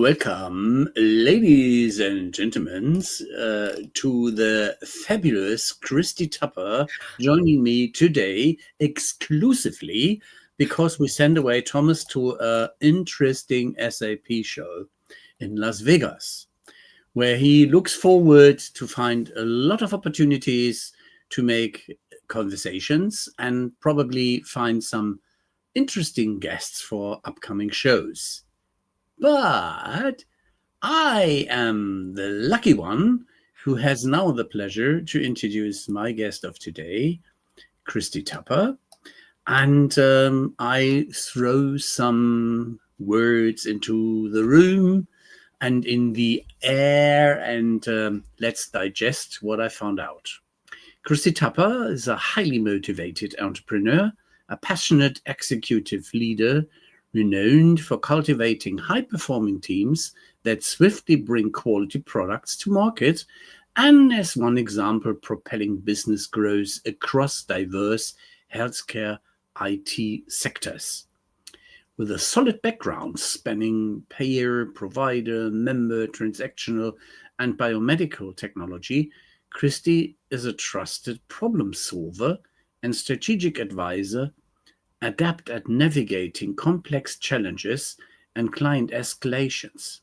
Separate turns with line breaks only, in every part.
Welcome, ladies and gentlemen, to the fabulous Kristy Tupper joining me today exclusively because we sent away Thomas to an interesting SAP show in Las Vegas, where he looks forward to find a lot of opportunities to make conversations and probably find some interesting guests for upcoming shows. But I am the lucky one who has now the pleasure to introduce my guest of today, Kristy Tupper. And I throw some words into the room and in the air, and let's digest what I found out. Kristy Tupper is a highly motivated entrepreneur, a passionate executive leader, renowned for cultivating high-performing teams that swiftly bring quality products to market, and as one example, propelling business growth across diverse healthcare IT sectors. With a solid background spanning payer, provider, member, transactional, and biomedical technology, Kristy is a trusted problem solver and strategic advisor, adept at navigating complex challenges and client escalations.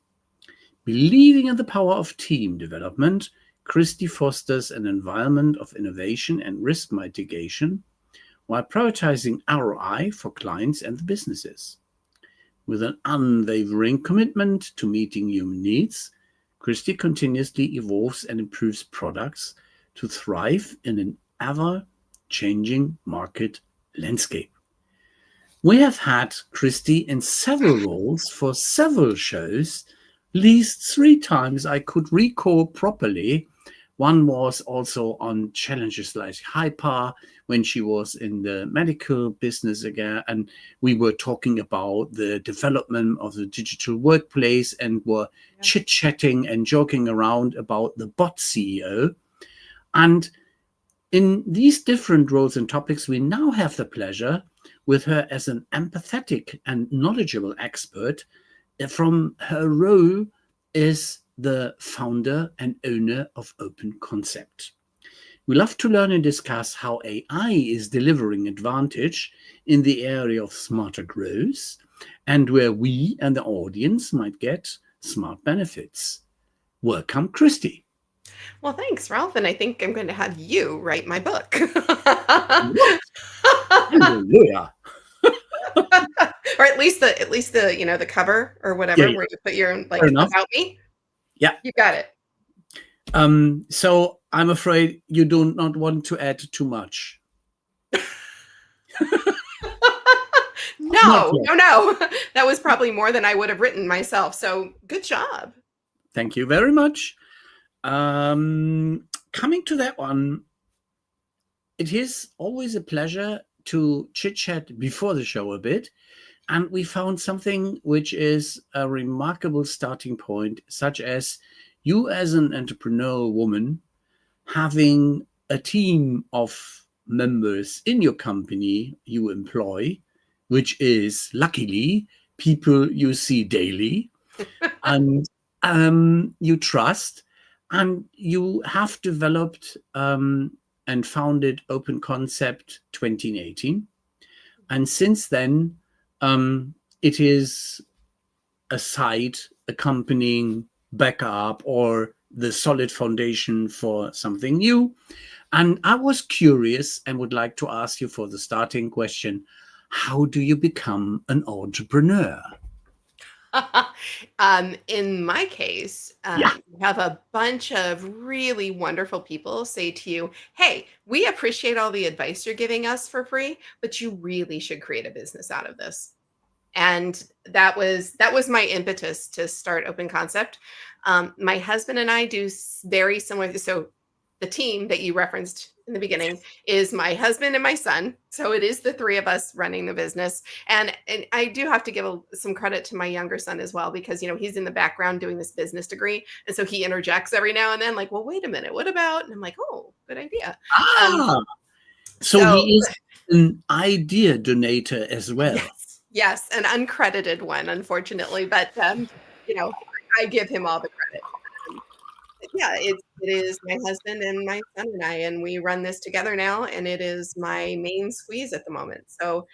Believing in the power of team development, Kristy fosters an environment of innovation and risk mitigation while prioritizing ROI for clients and the businesses. With an unwavering commitment to meeting human needs, Kristy continuously evolves and improves products to thrive in an ever-changing market landscape. We have had Kristy in several roles for several shows, at least 3 times I could recall properly. One was also on Challenges Like Hyper when she was in the medical business again, and we were talking about the development of the digital workplace and were chit-chatting and joking around about the bot CEO. And in these different roles and topics, we now have the pleasure with her as an empathetic and knowledgeable expert from her role as the founder and owner of OpenConcept. We love to learn and discuss how AI is delivering advantage in the area of smarter growth and where we and the audience might get smart benefits. Welcome, Kristy.
Well, thanks, Ralph. And I think I'm going to have you write my book.
Hallelujah.
Or at least the the cover or whatever where you put your about me.
Yeah,
you got it.
So I'm afraid you do not want to add too much.
No. That was probably more than I would have written myself. So good job.
Thank you very much. Coming to that one, it is always a pleasure to chit-chat before the show a bit. And we found something which is a remarkable starting point, such as you as an entrepreneurial woman having a team of members in your company you employ, which is luckily people you see daily and you trust, and you have developed and founded OpenConcept 2018. And since then, it is a site accompanying backup or the solid foundation for something new. And I was curious and would like to ask you for the starting question, how do you become an entrepreneur?
In my case, you have a bunch of really wonderful people say to you, hey, we appreciate all the advice you're giving us for free, but you really should create a business out of this. And that was my impetus to start OpenConcept. My husband and I do very similar. So the team that you referenced in the beginning is my husband and my son. So it is the 3 of us running the business. And I do have to give some credit to my younger son as well, because, he's in the background doing this business degree. And so he interjects every now and then like, well, wait a minute, what about? And I'm like, oh, good idea.
So he is an idea donator as well.
Yes, an uncredited one, unfortunately. But, I give him all the credit. Yeah, it is my husband and my son and I, and we run this together now, and it is my main squeeze at the moment. So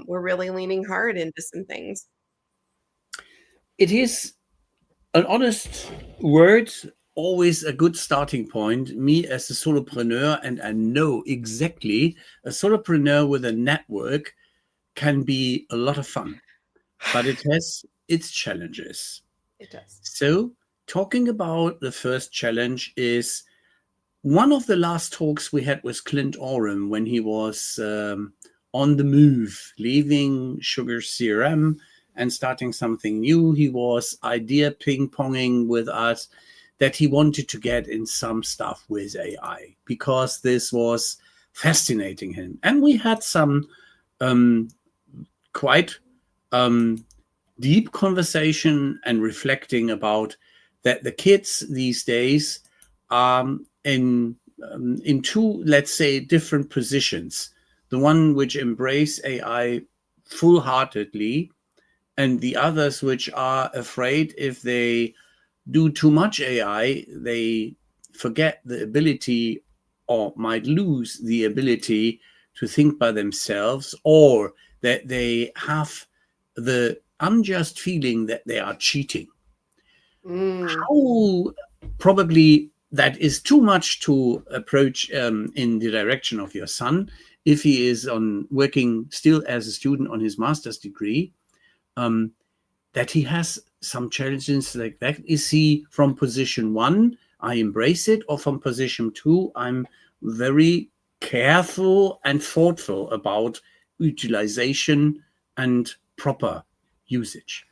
we're really leaning hard into some things.
It is an honest word, always a good starting point. Me as a solopreneur, and I know exactly a solopreneur with a network can be a lot of fun, but it has its challenges.
It does.
So, talking about the first challenge is one of the last talks we had with Clint Oram when he was on the move, leaving Sugar CRM and starting something new. He was idea ping-ponging with us that he wanted to get in some stuff with AI because this was fascinating him. And we had some quite deep conversation and reflecting about that the kids these days are in two, let's say, different positions. The one which embrace AI full-heartedly, and the others which are afraid if they do too much AI, they forget the ability or might lose the ability to think by themselves, or that they have the unjust feeling that they are cheating. How probably that is too much to approach in the direction of your son if he is on working still as a student on his master's degree, that he has some challenges like that. Is he from position one, I embrace it, or from position two, I'm very careful and thoughtful about utilization and proper usage?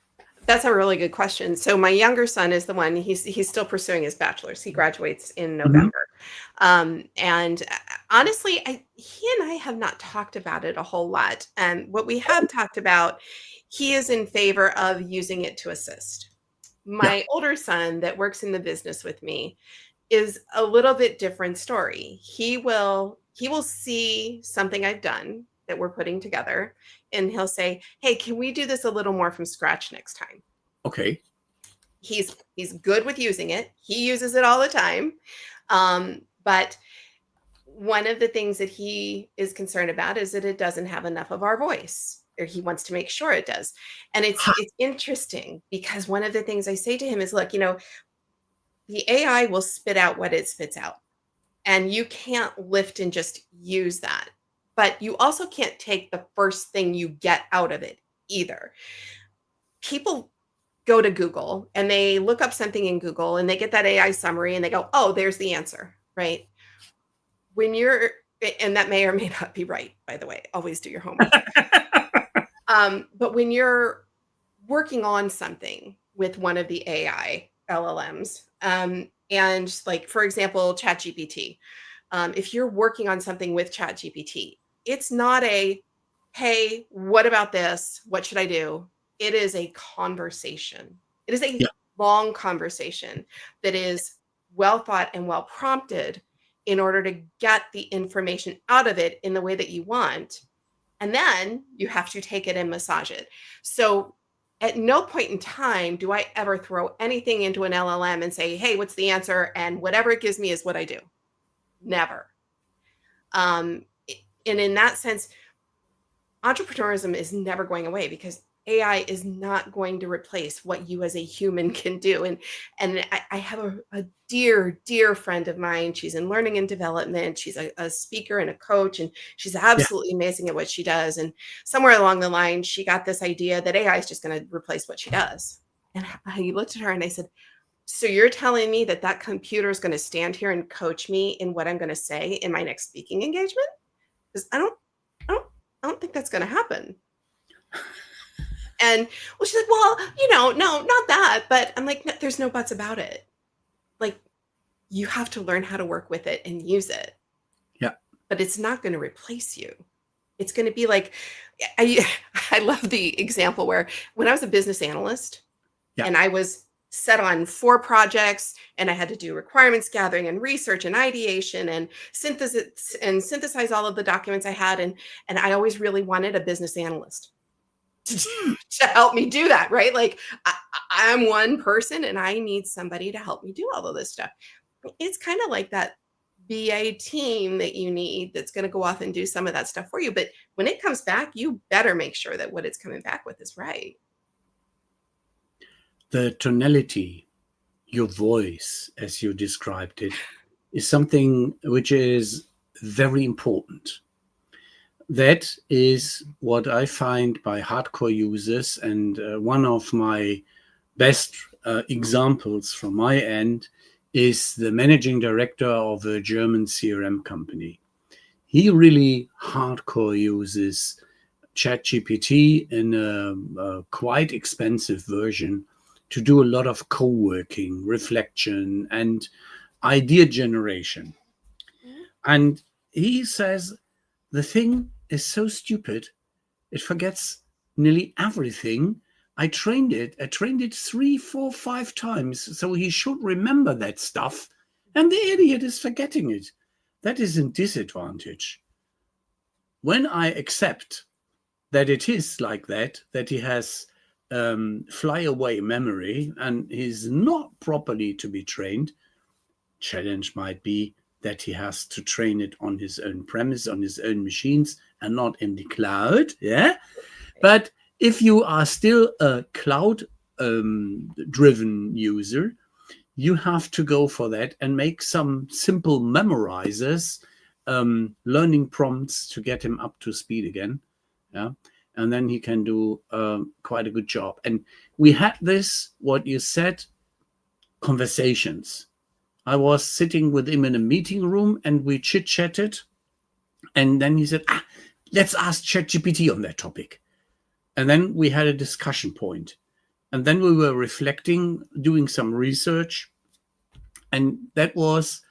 That's a really good question. So my younger son is the one, he's still pursuing his bachelor's. He graduates in November. And honestly, he and I have not talked about it a whole lot. And what we have talked about, he is in favor of using it to assist. My older son that works in the business with me is a little bit different story. He will see something I've done that we're putting together, and he'll say, "Hey, can we do this a little more from scratch next time?"
Okay.
He's good with using it. He uses it all the time. But one of the things that he is concerned about is that it doesn't have enough of our voice, or he wants to make sure it does. And it's interesting because one of the things I say to him is, look, the AI will spit out what it spits out, and you can't lift and just use that. But you also can't take the first thing you get out of it either. People go to Google and they look up something in Google and they get that AI summary and they go, "Oh, there's the answer," right? And that may or may not be right, by the way. Always do your homework. But when you're working on something with one of the AI LLMs, and like, for example, ChatGPT, if you're working on something with ChatGPT, it's not a, "Hey, what about this? What should I do?" It is a conversation. It is a long conversation that is well thought and well prompted in order to get the information out of it in the way that you want. And then you have to take it and massage it. So at no point in time do I ever throw anything into an LLM and say, "Hey, what's the answer?" And whatever it gives me is what I do. Never. And in that sense, entrepreneurism is never going away because AI is not going to replace what you as a human can do. And I have a dear, dear friend of mine. She's in learning and development. She's a speaker and a coach, and she's absolutely amazing at what she does. And somewhere along the line, she got this idea that AI is just going to replace what she does. And I looked at her and I said, "So you're telling me that that computer is going to stand here and coach me in what I'm going to say in my next speaking engagement? Because I don't think that's going to happen." And well, she's like, "Well, no, not that." But I'm like, "No, there's no buts about it. Like, you have to learn how to work with it and use it.
Yeah.
But it's not going to replace you. It's going to be like," I I love the example where when I was a business analyst and I was set on 4 projects and I had to do requirements gathering and research and ideation and synthesize all of the documents I had, and I always really wanted a business analyst to help me do that, right? Like I'm one person and I need somebody to help me do all of this stuff. It's kind of like that BA team that you need that's going to go off and do some of that stuff for you. But when it comes back, you better make sure that what it's coming back with is right.
The tonality, your voice, as you described it, is something which is very important. That is what I find by hardcore users. And one of my best examples from my end is the managing director of a German CRM company. He really hardcore uses ChatGPT in a quite expensive version to do a lot of co-working, reflection, and idea generation.
Mhm.
And he says the thing is so stupid, it forgets nearly everything. I trained it 3, 4, 5 times, so he should remember that stuff. And the idiot is forgetting it. That is a disadvantage. When I accept that it is like that he has flyaway memory and he's not properly to be trained, challenge might be that he has to train it on his own premise, on his own machines, and not in the cloud. Yeah. But if you are still a cloud driven user, you have to go for that and make some simple memorizers, learning prompts to get him up to speed again. Yeah. And then he can do quite a good job. And we had this, what you said, conversations. I was sitting with him in a meeting room and we chit chatted. And then he said, let's ask ChatGPT on that topic. And then we had a discussion point. And then we were reflecting, doing some research. And that was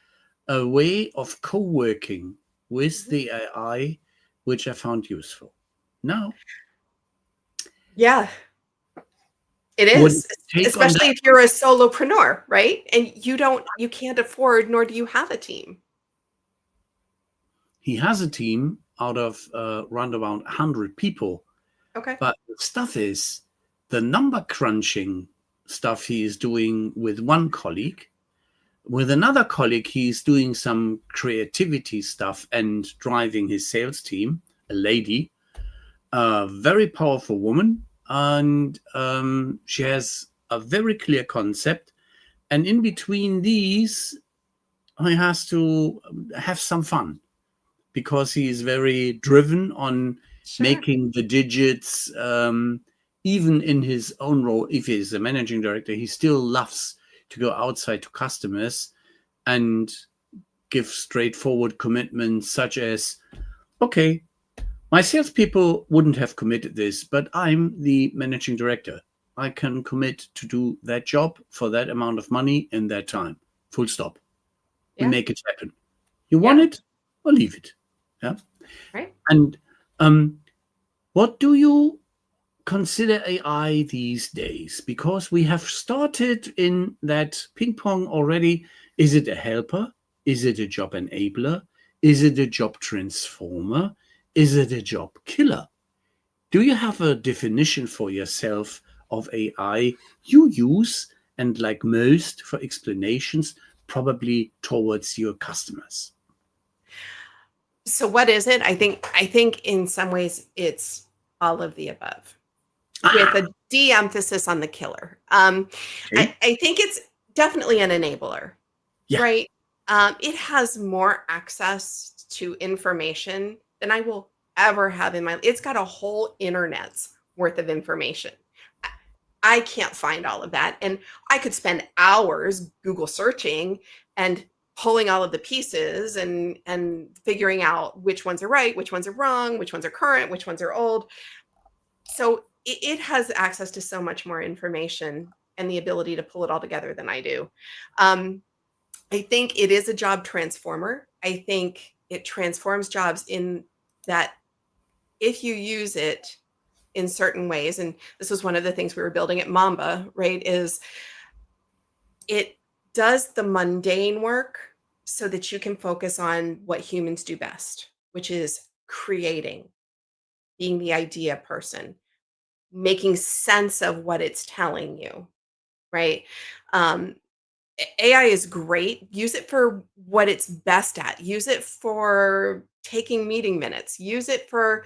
a way of co-working with the AI, which I found useful. Now,
Yeah, it
what
is,
take on
especially
that?
if you're a solopreneur, right? And you can't afford, nor do you have a team.
He has a team out of around about 100 people.
Okay.
But the stuff is the number crunching stuff he is doing with one colleague. With another colleague, he's doing some creativity stuff and driving his sales team, a lady, a very powerful woman. And she has a very clear concept. And in between these, he has to have some fun because he is very driven on
Sure.
making the digits. Even in his own role, if he's a managing director, he still loves to go outside to customers and give straightforward commitments such as, okay, my salespeople wouldn't have committed this, but I'm the managing director. I can commit to do that job for that amount of money in that time. Full stop. We
Yeah.
make it happen. You want
Yeah.
it or leave it. Yeah.
Right.
And what do you consider AI these days? Because we have started in that ping pong already. Is it a helper? Is it a job enabler? Is it a job transformer? Is it a job killer? Do you have a definition for yourself of AI you use and like most for explanations, probably towards your customers?
So what is it? I think in some ways it's all of the above, with
Ah,
a de-emphasis on the killer.
okay.
I think it's definitely an enabler,
Yeah.
right? It has more access to information than I will ever have in my. It's got a whole internet's worth of information. I I can't find all of that, and I could spend hours Google searching and pulling all of the pieces and figuring out which ones are right, which ones are wrong, which ones are current, which ones are old. So it has access to so much more information and the ability to pull it all together than I do. Um, I think it is a job transformer. I think it transforms jobs in that if you use it in certain ways, and this was one of the things we were building at Mamba, right? Is it does the mundane work so that you can focus on what humans do best, which is creating, being the idea person, making sense of what it's telling you, right? Um, AI is great. Use it for what it's best at. Use it for taking meeting minutes. Use it for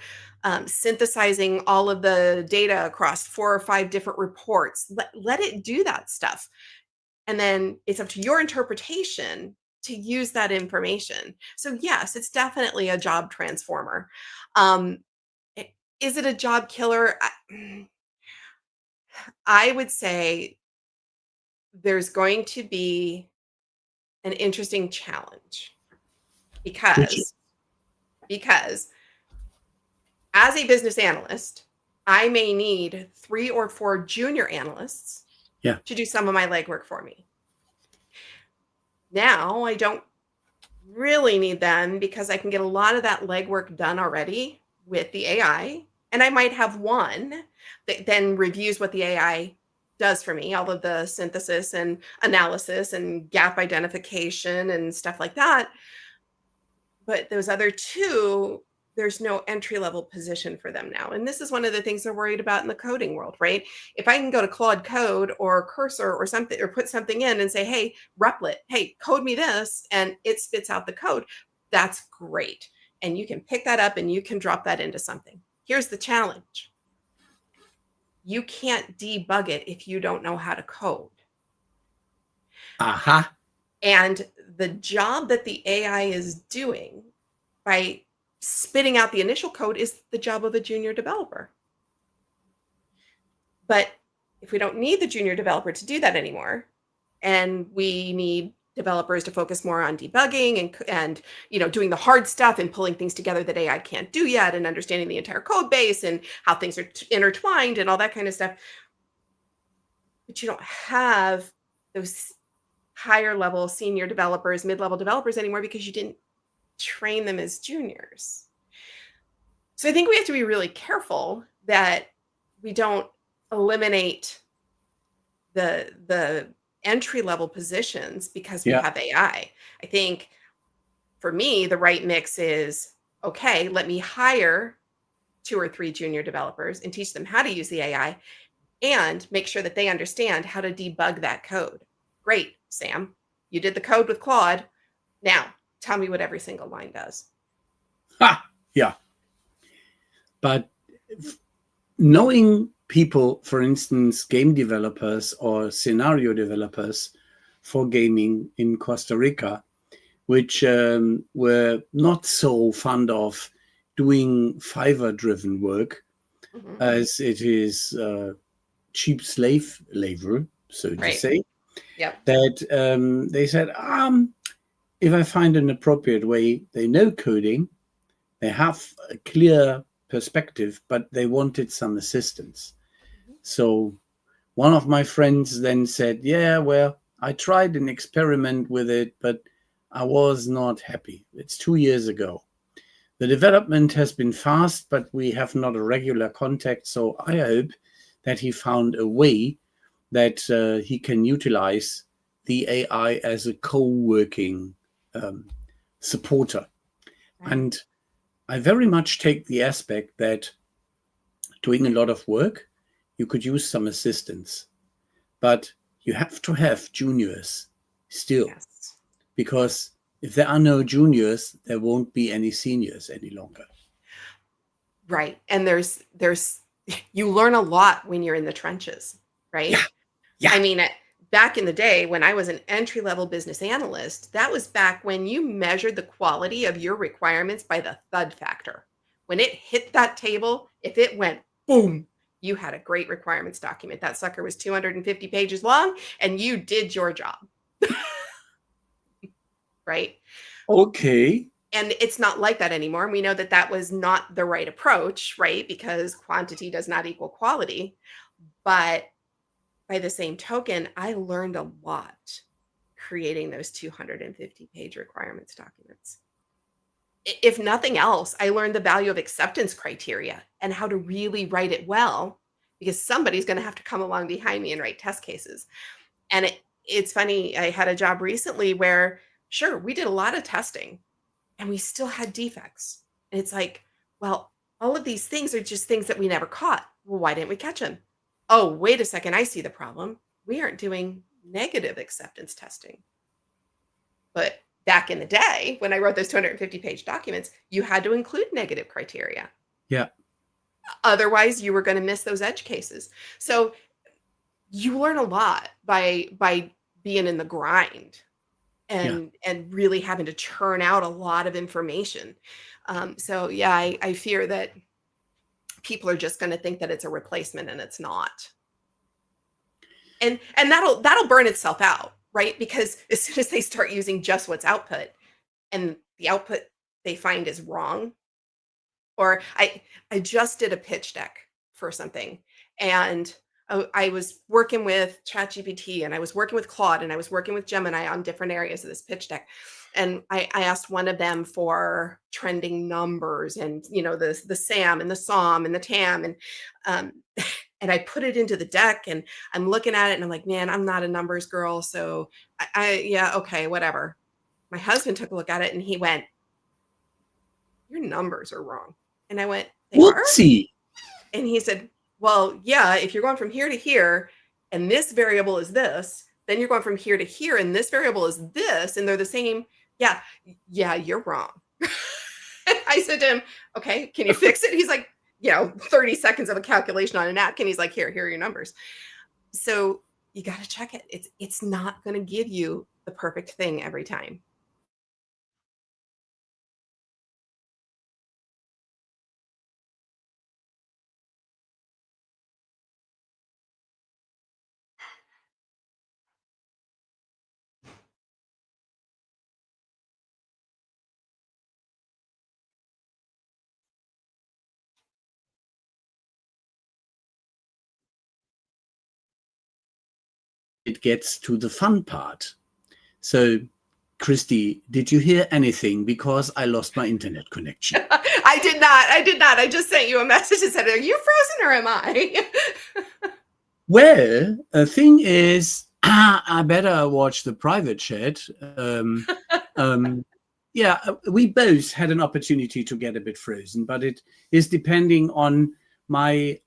synthesizing all of the data across 4 or 5 different reports. Let it do that stuff. And then it's up to your interpretation to use that information. So, yes, it's definitely a job transformer. Um, is it a job killer? I would say there's going to be an interesting challenge
Which,
because as a business analyst, I may need 3 or 4 junior analysts
yeah,
to do some of my legwork for me. Now I don't really need them because I can get a lot of that legwork done already with the AI. And I might have one that then reviews what the AI does for me, all of the synthesis and analysis and gap identification and stuff like that. But those other 2, there's no entry level position for them now. And this is one of the things they're worried about in the coding world, right? If I can go to Claude Code or Cursor or something, or put something in and say, hey, Replit, hey, code me this, and it spits out the code, that's great. And you can pick that up and you can drop that into something. Here's the challenge: you can't debug it if you don't know how to code.
aha,
And the job that the AI is doing by spitting out the initial code is the job of a junior developer. But if we don't need the junior developer to do that anymore, and we need developers to focus more on debugging and doing the hard stuff and pulling things together that AI can't do yet, and understanding the entire code base and how things are intertwined and all that kind of stuff, but you don't have those higher level senior developers, mid-level developers anymore because you didn't train them as juniors. So I think we have to be really careful that we don't eliminate the entry level positions because we
yeah,
have AI. I think for me, the right mix is, okay, let me hire 2 or 3 junior developers and teach them how to use the AI and make sure that they understand how to debug that code. Great, Sam. You did the code with Claude. Now, tell me what every single line does.
ha, yeah. But knowing people, for instance, game developers or scenario developers for gaming in Costa Rica, which were not so fond of doing Fiverr-driven work,
Mhm.
as it is cheap slave labor, so to
Right.
say,
Yep.
that they said, if I find an appropriate way, they know coding, they have a clear perspective, but they wanted some assistance.
Mhm.
So one of my friends then said, yeah, well, I tried an experiment with it, but I was not happy. It's 2 years ago. The development has been fast, but we have not a regular contact. So I hope that he found a way that he can utilize the AI as a co-working um, supporter.
Right.
And I very much take the aspect that doing a lot of work, you could use some assistance, but you have to have juniors still,
Yes.
because if there are no juniors, there won't be any seniors any longer.
Right. And there's you learn a lot when you're in the trenches,
Yeah,
right?
yeah,
I mean, back in the day when I was an entry level business analyst, that was back when you measured the quality of your requirements by the thud factor. When it hit that table, if it went boom, you had a great requirements document. That sucker was 250 pages long and you did your job, right?
okay,
And it's not like that anymore. We know that that was not the right approach, right? Because quantity does not equal quality. But by the same token, I learned a lot creating those 250-page requirements documents. If nothing else, I learned the value of acceptance criteria and how to really write it well, because somebody's going to have to come along behind me and write test cases. And it's funny, I had a job recently where, sure, we did a lot of testing and we still had defects. And it's like, well, all of these things are just things that we never caught. Well, why didn't we catch him? Oh, wait a second. I see the problem. We aren't doing negative acceptance testing. But back in the day, when I wrote those 250-page documents, you had to include negative criteria.
Yeah.
Otherwise, you were going to miss those edge cases. So you learn a lot by being in the grind and really having to churn out a lot of information. So yeah, I fear that people are just going to think that it's a replacement, and it's not. And that'll burn itself out, right? Because as soon as they start using just what's output, and the output they find is wrong, or I just did a pitch deck for something, and I was working with ChatGPT, and I was working with Claude, and I was working with Gemini on different areas of this pitch deck. And I asked one of them for trending numbers, and the SAM and the SOM and the TAM, and um, and I put it into the deck, and I'm looking at it, and I'm like, man, I'm not a numbers girl, so yeah, okay, whatever. My husband took a look at it, and he went, "Your numbers are wrong." And I went, "They are?" And he said, "Well, yeah, if you're going from here to here, and this variable is this, then you're going from here to here, and this variable is this, and they're the same. Yeah, you're wrong." I said to him, "Okay, can you fix it?" He's like, 30 seconds of a calculation on a napkin. He's like, here are your numbers. So you got to check it. It's not going to give you the perfect thing every time.
It gets to the fun part. So, Kristy, did you hear anything? Because I lost my internet connection.
I did not. I just sent you a message and said, "Are you frozen or am I?"
Well, the thing is, I better watch the private chat. Yeah, we both had an opportunity to get a bit frozen, but it is depending on my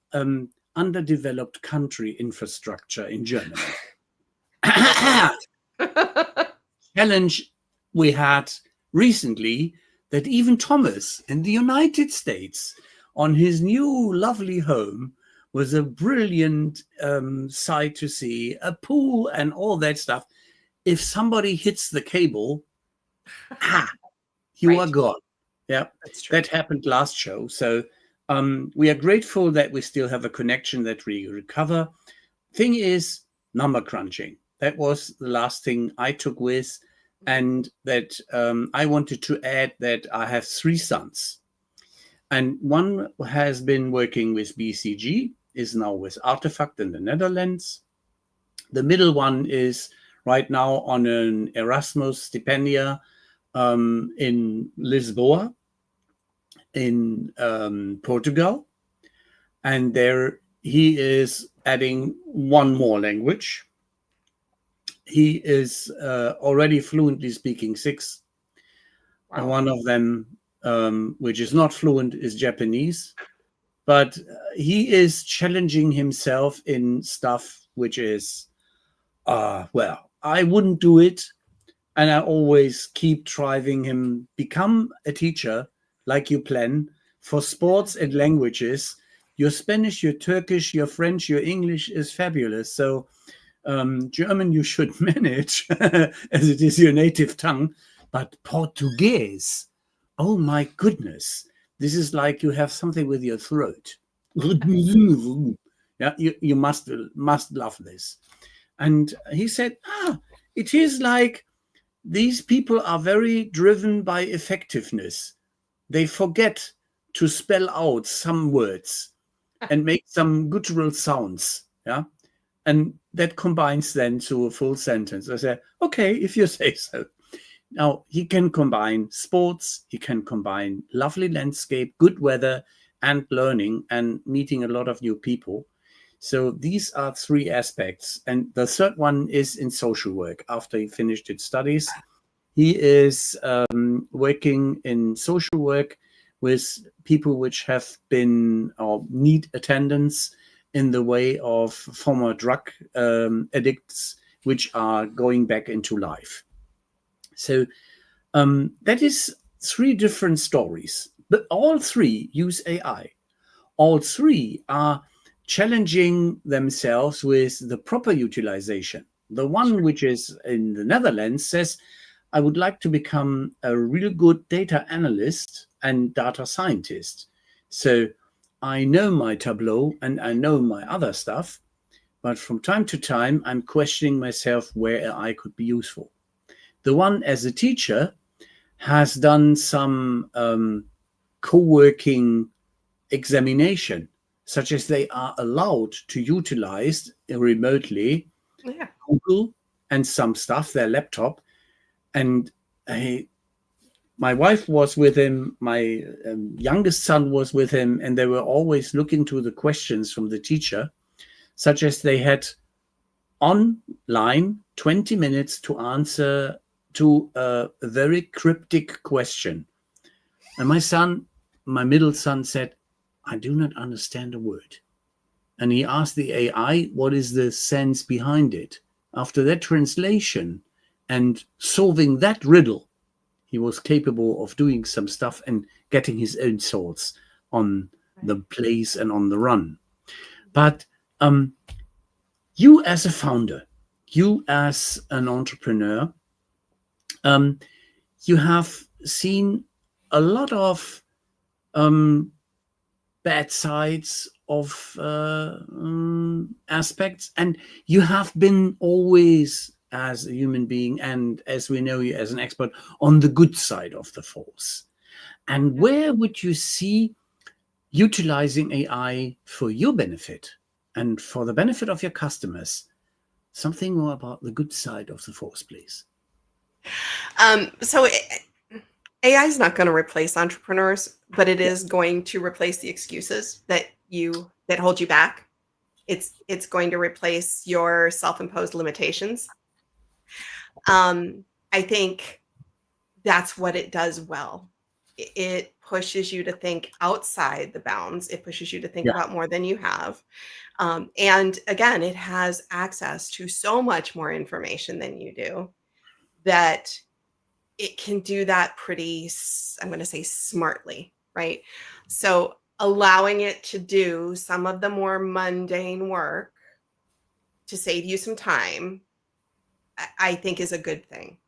underdeveloped country infrastructure in Germany. Challenge we had recently that even Thomas in the United States on his new lovely home was a brilliant sight to see, a pool and all that stuff. If somebody hits the cable, you are gone. Yeah,
that's true.
That happened last show. So we are grateful that we still have a connection that we recover. Thing is, number crunching. That was the last thing I took with. And that I wanted to add that I have 3 sons. And one has been working with BCG, is now with Artefact in the Netherlands. The middle one is right now on an Erasmus stipendia in Lisboa, in Portugal. And there he is adding one more language. He is already fluently speaking 6. Wow. And one of them, which is not fluent, is Japanese. But he is challenging himself in stuff which is, well, I wouldn't do it. And I always keep driving him, become a teacher like you plan for sports and languages. Your Spanish, your Turkish, your French, your English is fabulous. So German you should manage as it is your native tongue, but Portuguese, oh my goodness, this is like you have something with your throat. Yeah, you must love this. And he said, it is like these people are very driven by effectiveness. They forget to spell out some words and make some guttural sounds. Yeah. And that combines then to a full sentence. I said, okay, if you say so. Now, he can combine sports, he can combine lovely landscape, good weather, and learning and meeting a lot of new people. So these are 3 aspects. And the third one is in social work. After he finished his studies, he is working in social work with people which have been or need attendance in the way of former drug addicts which are going back into life. So that is 3 different stories, but all 3 use AI. All 3 are challenging themselves with the proper utilization. The one which is in the Netherlands says, I would like to become a real good data analyst and data scientist. So I know my Tableau and I know my other stuff, but from time to time, I'm questioning myself where AI could be useful. The one as a teacher has done some co-working examination, such as they are allowed to utilize remotely Google and some stuff, their laptop. And my wife was with him, my youngest son was with him, and they were always looking to the questions from the teacher, such as they had online 20 minutes to answer to a very cryptic question. And my middle son said, I do not understand a word. And he asked the AI, what is the sense behind it? After that translation and solving that riddle, he was capable of doing some stuff and getting his own thoughts on the place and on the run. But you as a founder, you as an entrepreneur, you have seen a lot of bad sides of aspects, and you have been always, as a human being, and as we know you as an expert, on the good side of the force. And where would you see utilizing AI for your benefit and for the benefit of your customers? Something more about the good side of the force, please.
So AI is not going to replace entrepreneurs, but it is going to replace the excuses that hold you back. It's going to replace your self-imposed limitations. I think that's what it does well. It pushes you to think outside the bounds. It pushes you to think about more than you have. And again, it has access to so much more information than you do, that it can do that pretty, I'm going to say, smartly, right? So allowing it to do some of the more mundane work to save you some time, I think is a good thing.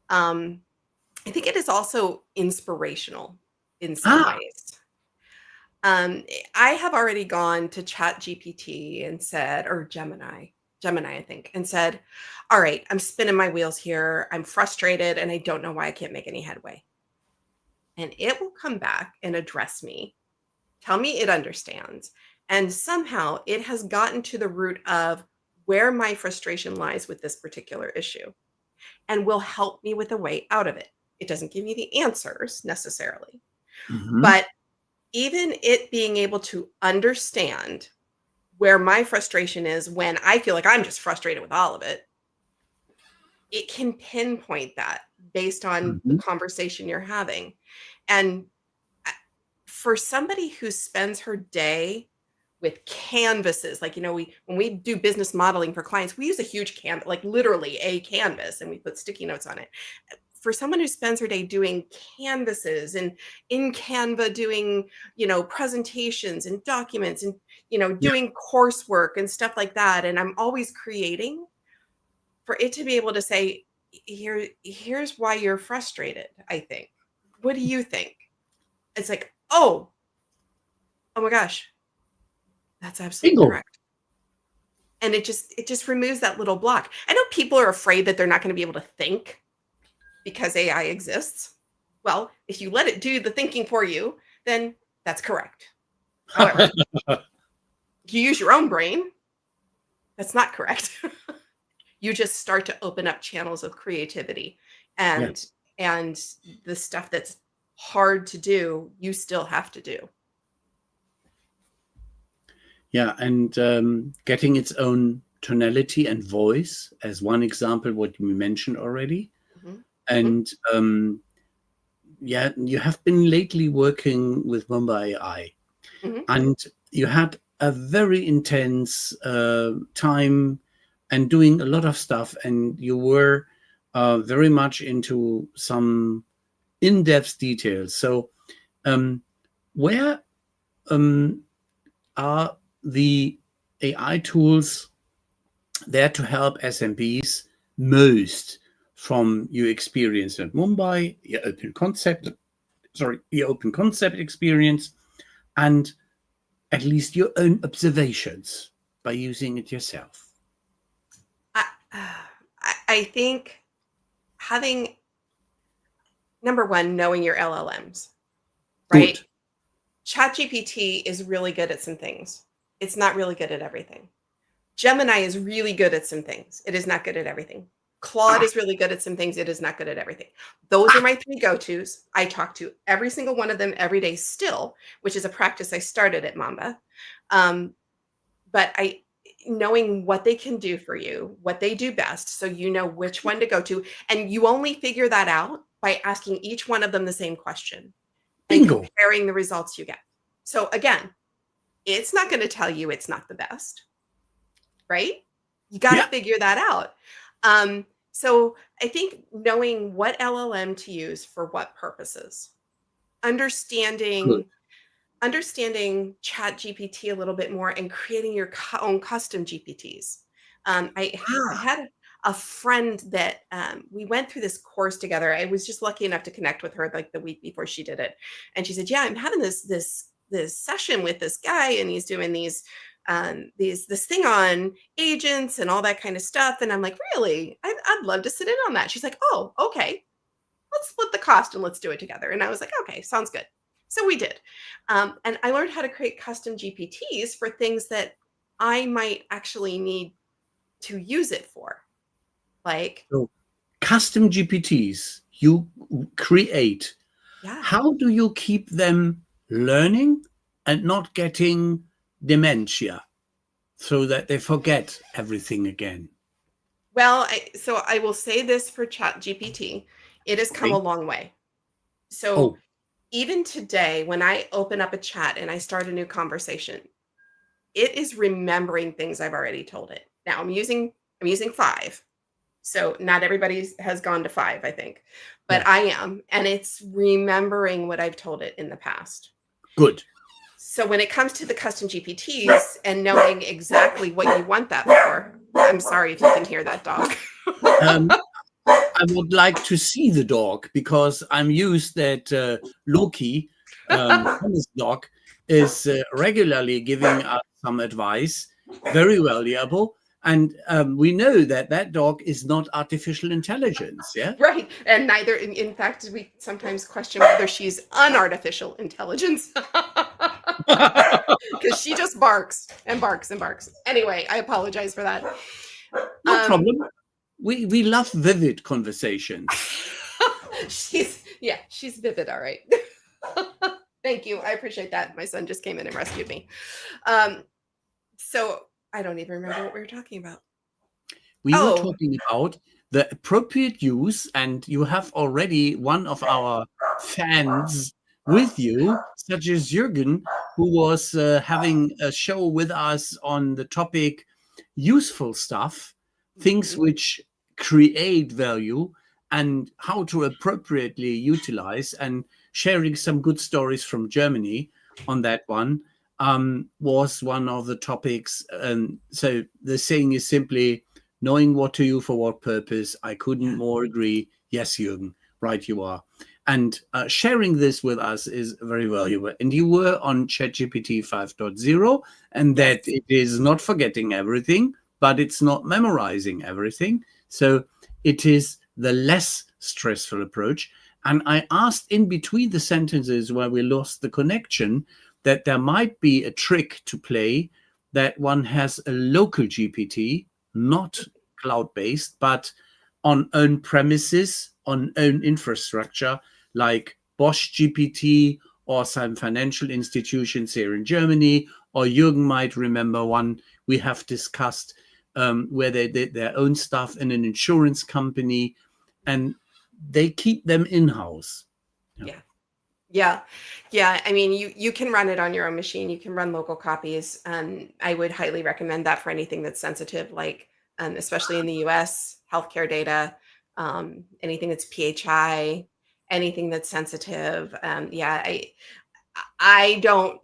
I think it is also inspirational in some ways. I have already gone to ChatGPT and said, or Gemini, I think, and said, all right, I'm spinning my wheels here. I'm frustrated and I don't know why I can't make any headway. And it will come back and address me, tell me it understands. And somehow it has gotten to the root of where my frustration lies with this particular issue and will help me with a way out of it. It doesn't give me the answers necessarily, but even it being able to understand where my frustration is when I feel like I'm just frustrated with all of it, it can pinpoint that based on the conversation you're having. And for somebody who spends her day with canvases, like, when we do business modeling for clients, we use a huge canvas, like literally a canvas, and we put sticky notes on it. For someone who spends her day doing canvases and in Canva doing, presentations and documents and, doing coursework and stuff like that. And I'm always creating, for it to be able to say, here's why you're frustrated, I think. What do you think? It's like, oh my gosh, that's absolutely correct. And it just removes that little block. I know people are afraid that they're not going to be able to think because AI exists. Well, if you let it do the thinking for you, then that's correct. However, if you use your own brain, that's not correct. You just start to open up channels of creativity, and the stuff that's hard to do, you still have to do.
Yeah, and getting its own tonality and voice, as one example, what you mentioned already. And you have been lately working with Mumbai AI,
Mhm.
and you had a very intense time and doing a lot of stuff, and you were very much into some in-depth details. So, where are the AI tools there to help SMBs most from your experience at Mumbai, your open concept experience, and at least your own observations by using it yourself?
I, I think having number one, knowing your LLMs, right?
Good.
ChatGPT is really good at some things. It's not really good at everything. Gemini is really good at some things. It is not good at everything. Claude
Ah,
is really good at some things. It is not good at everything. Those are my three go-tos. I talk to every single one of them every day still, which is a practice I started at Mamba. Um, but I knowing what they can do for you, what they do best, so you know which one to go to, and you only figure that out by asking each one of them the same question and
bingo.
comparing the results you get. So again, it's not going to tell you it's not the best, right? You got to
Yeah,
figure that out. So I think knowing what LLM to use for what purposes,
good.
understanding chat gpt a little bit more and creating your own custom gpts. I
Ah,
had a friend that we went through this course together. I was just lucky enough to connect with her like the week before she did it, and she said, yeah, I'm having this session with this guy, and he's doing this thing on agents and all that kind of stuff. And I'm like, really? I'd love to sit in on that. She's like, oh, okay, let's split the cost and let's do it together. And I was like, okay, sounds good. So we did. And I learned how to create custom GPTs for things that I might actually need to use it for. Like,
so custom GPTs you create.
yeah.
How do you keep them learning and not getting dementia so that they forget everything again?
Well, so I will say this for Chat GPT, it has come a
Okay.
long way. So
Oh,
even today, when I open up a chat and I start a new conversation, it is remembering things I've already told it. Now I'm using five. So not everybody has gone to 5, I think, but
yeah,
I am, and it's remembering what I've told it in the past.
good.
So when it comes to the custom GPTs and knowing exactly what you want that for, I'm sorry if you can hear that dog.
Um, I would like to see the dog because I'm used that Loki, Thomas' dog, is regularly giving us some advice, very valuable. And we know that that dog is not artificial intelligence. Yeah.
Right, and neither in fact, we sometimes question whether she's unartificial intelligence. Because she just barks and barks and barks. Anyway, I apologize for that.
No
Um,
problem. We love vivid conversations.
she's vivid, all right. Thank you. I appreciate that. My son just came in and rescued me. So I don't even remember what we were talking about.
We were
Oh,
talking about the appropriate use, and you have already one of our fans with you, such as Jürgen, who was having a show with us on the topic useful stuff, things
mhm.
which create value, and how to appropriately utilize, and sharing some good stories from Germany on that one was one of the topics. And so the saying is simply, knowing what to use for what purpose. I couldn't
Yeah.
more agree. Yes, Jürgen, right you are. And sharing this with us is very valuable. And you were on ChatGPT 5.0, and that
Yes.
it is not forgetting everything, but it's not memorizing everything. So it is the less stressful approach. And I asked in between the sentences where we lost the connection that there might be a trick to play, that one has a local GPT, not cloud-based, but on own premises, on own infrastructure, like Bosch GPT or some financial institutions here in Germany, or Jürgen might remember one we have discussed, where they did their own stuff in an insurance company, and they keep them in-house.
Yeah. Yeah. Yeah. I mean, you can run it on your own machine. You can run local copies. I would highly recommend that for anything that's sensitive, like especially in the US, healthcare data, anything that's PHI, anything that's sensitive. Yeah, I don't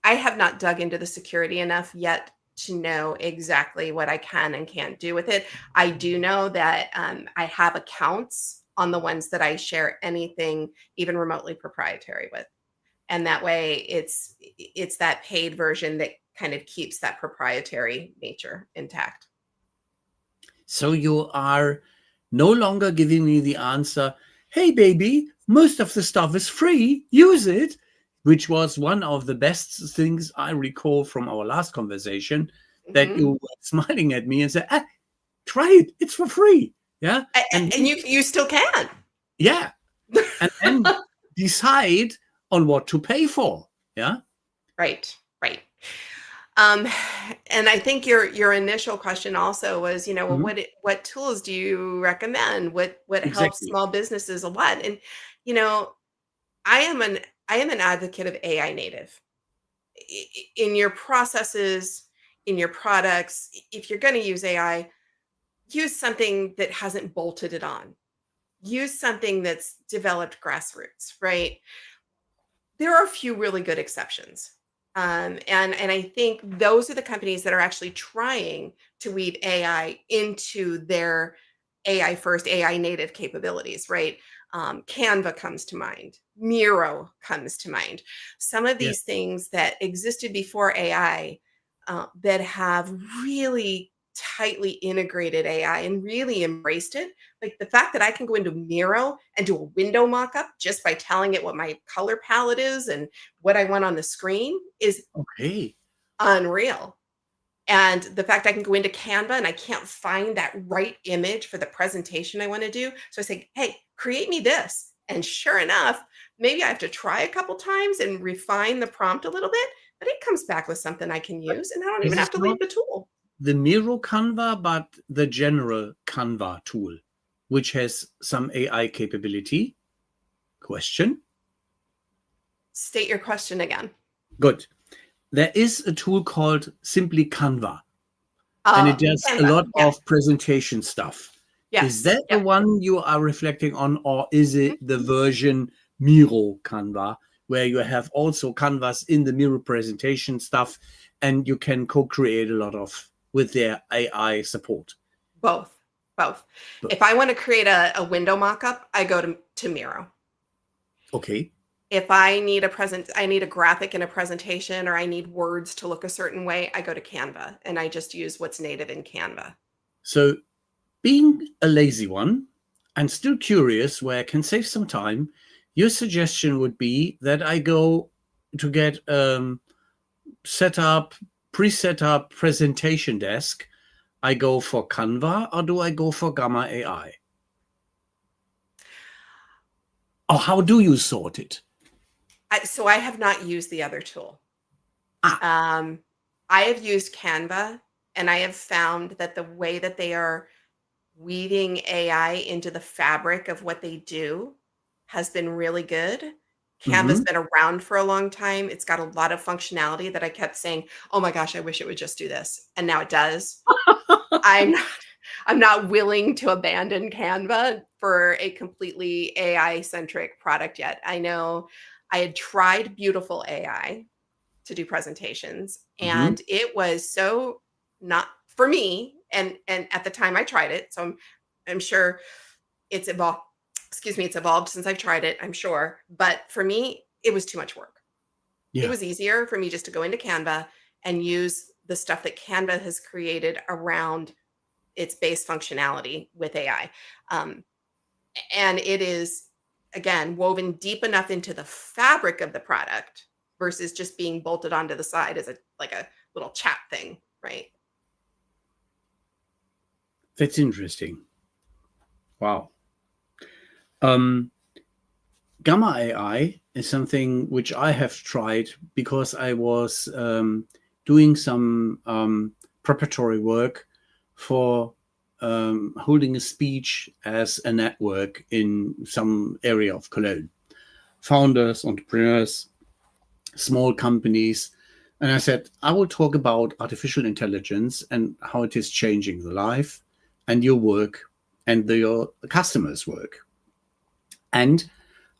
I have not dug into the security enough yet to know exactly what I can and can't do with it. I do know that I have accounts on the ones that I share anything even remotely proprietary with. And that way it's that paid version that kind of keeps that proprietary nature intact.
So you are no longer giving me the answer, hey, baby, most of the stuff is free, use it, which was one of the best things I recall from our last conversation, that
Mhm.
you were smiling at me and said, try it, it's for free. Yeah.
And you still can.
Yeah. And then decide on what to pay for. Yeah.
Right, right. Um, and I think your initial question also was, well,
Mhm.
what tools do you recommend? What helps
Exactly.
small businesses a lot? And you know, I am an I am an advocate of AI native in your processes, in your products. If you're going to use AI, use something that hasn't bolted it on. Use something that's developed grassroots, right? There are a few really good exceptions. And I think those are the companies that are actually trying to weave AI into their AI first, AI native capabilities, right? Canva comes to mind. Miro comes to mind. Some of
Yeah.
these things that existed before AI that have really tightly integrated AI and really embraced it. Like the fact that I can go into Miro and do a window mock-up just by telling it what my color palette is and what I want on the screen is
Okay.
unreal. And the fact I can go into Canva and I can't find that right image for the presentation I want to do. So I say, hey, create me this. And sure enough, maybe I have to try a couple times and refine the prompt a little bit, but it comes back with something I can
But
use and I don't
this
even
is
have to
not
leave the tool.
the Miro Canva, but the general Canva tool, which has some AI capability. Question.
State your question again.
Good. There is a tool called simply Canva, and it does a
Canva.
lot
Yeah.
of presentation stuff. Is
Yes.
that the
Yep.
one you are reflecting on, or is
Mhm.
it the version Miro Canva, where you have also Canvas in the Miro presentation stuff, and you can co-create a lot of with their AI support?
Both. Both.
But
If I want to create a window mock-up, I go to Miro.
okay,
If I need a graphic in a presentation or I need words to look a certain way, I go to Canva and I just use what's native in Canva.
so being a lazy one and still curious where I can save some time, your suggestion would be that I go to get set up, pre-set up presentation desk. I go for Canva, or do I go for Gamma AI? Or how do you sort it?
So I have not used the other tool.
Ah,
Um, I have used Canva and I have found that the way that they are weaving AI into the fabric of what they do has been really good. Canva's
mm-hmm.
been around for a long time. It's got a lot of functionality that I kept saying, "Oh my gosh, I wish it would just do this." And now it does. I'm not I'm not willing to abandon Canva for a completely AI centric product yet. I know I had tried Beautiful AI to do presentations
Mm-hmm.
and it was so not for me and at the time I tried it. So I'm sure it's evolved it's evolved since I've tried it, I'm sure. But for me, it was too much work. It
Yeah.
was easier for me just to go into Canva and use the stuff that Canva has created around its base functionality with AI. Um, and it is, again, woven deep enough into the fabric of the product versus just being bolted onto the side as a little chat thing, right?
That's interesting. Wow. Um, Gamma AI is something which I have tried because I was doing some preparatory work for holding a speech as a network in some area of Cologne. founders, entrepreneurs, small companies. And I said, I will talk about artificial intelligence and how it is changing the life and your work and your customers' work. And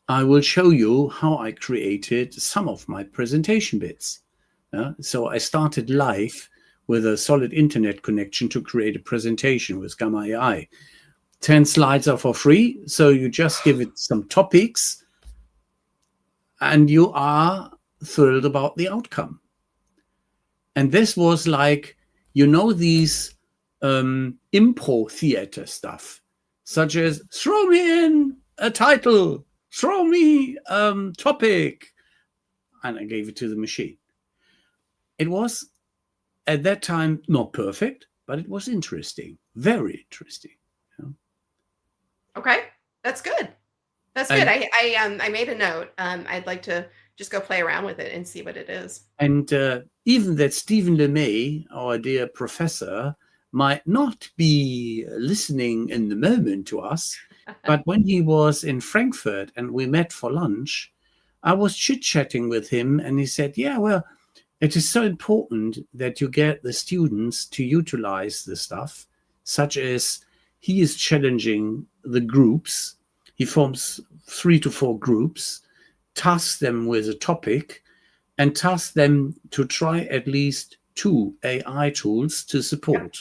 I will show you how I created some of my presentation bits. So I started live with a solid internet connection to create a presentation with Gamma AI. 10 slides are for free. So you just give it some topics and you are thrilled about the outcome. And this was like, these improv theater stuff, such as throw me in a title, throw me topic. And I gave it to the machine. It was at that time not perfect, but it was interesting, very interesting.
Okay, that's good. That's good. I made a note. I'd like to just go play around with it and see what it is.
And even that Stephen LeMay, our dear professor, might not be listening in the moment to us, but when he was in Frankfurt and we met for lunch, I was chit-chatting with him and he said, yeah, well, it is so important that you get the students to utilize the stuff, such as he is challenging the groups. He forms 3 to 4 groups, tasks them with a topic, and task them to try at least 2 AI tools to support.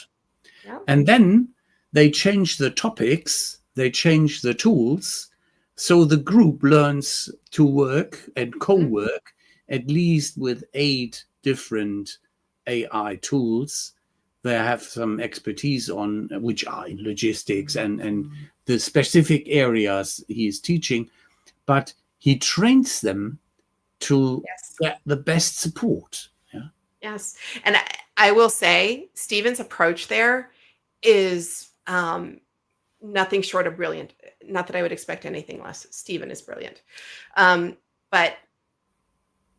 Yeah.
And then they change the topics, they change the tools, so the group learns to work and co-work at least with 8 different AI tools they have some expertise on, which are in logistics and the specific areas he is teaching, but he trains them to get the best support. Yeah.
Yes. And I will say, Stephen's approach there is nothing short of brilliant. Not that I would expect anything less. Stephen is brilliant. But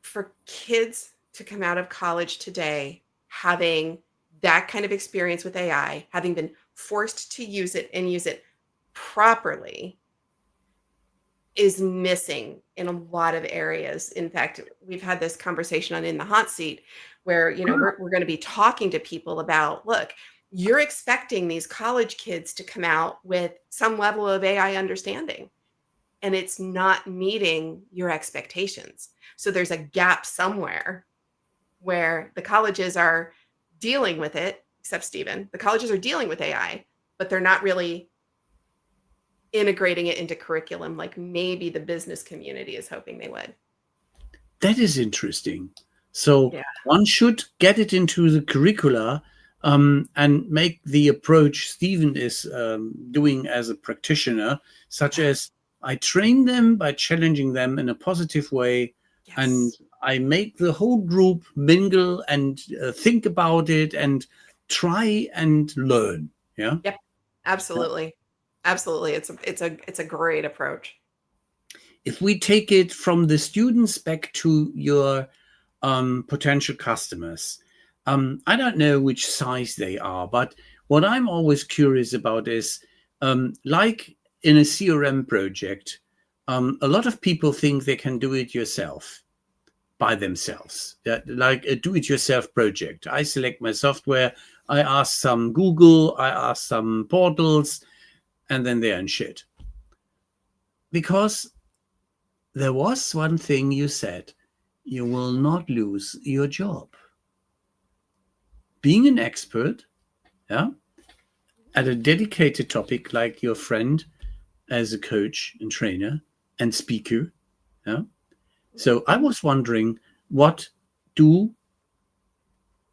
for kids to come out of college today having that kind of experience with AI, having been forced to use it and use it properly, is missing in a lot of areas. In fact, we've had this conversation on In the Hot Seat where, we're going to be talking to people about, look, you're expecting these college kids to come out with some level of AI understanding, and it's not meeting your expectations. So there's a gap somewhere where the colleges are dealing with it, except Stephen, the colleges are dealing with AI, but they're not really integrating it into curriculum like maybe the business community is hoping they would.
That is interesting. So one should get it into the curricula and make the approach Stephen is doing as a practitioner, such as I train them by challenging them in a positive way, and I make the whole group mingle and think about it and try and learn. Yeah.
Yep. Absolutely. Absolutely. It's a great approach.
If we take it from the students back to your potential customers, I don't know which size they are, but what I'm always curious about is, like in a CRM project, a lot of people think they can do it yourself by themselves, like a do-it-yourself project. I select my software, I ask some Google, I ask some portals, and then they're in shit. Because there was one thing you said, you will not lose your job. Being an expert, at a dedicated topic like your friend as a coach and trainer and speaker. So I was wondering, what do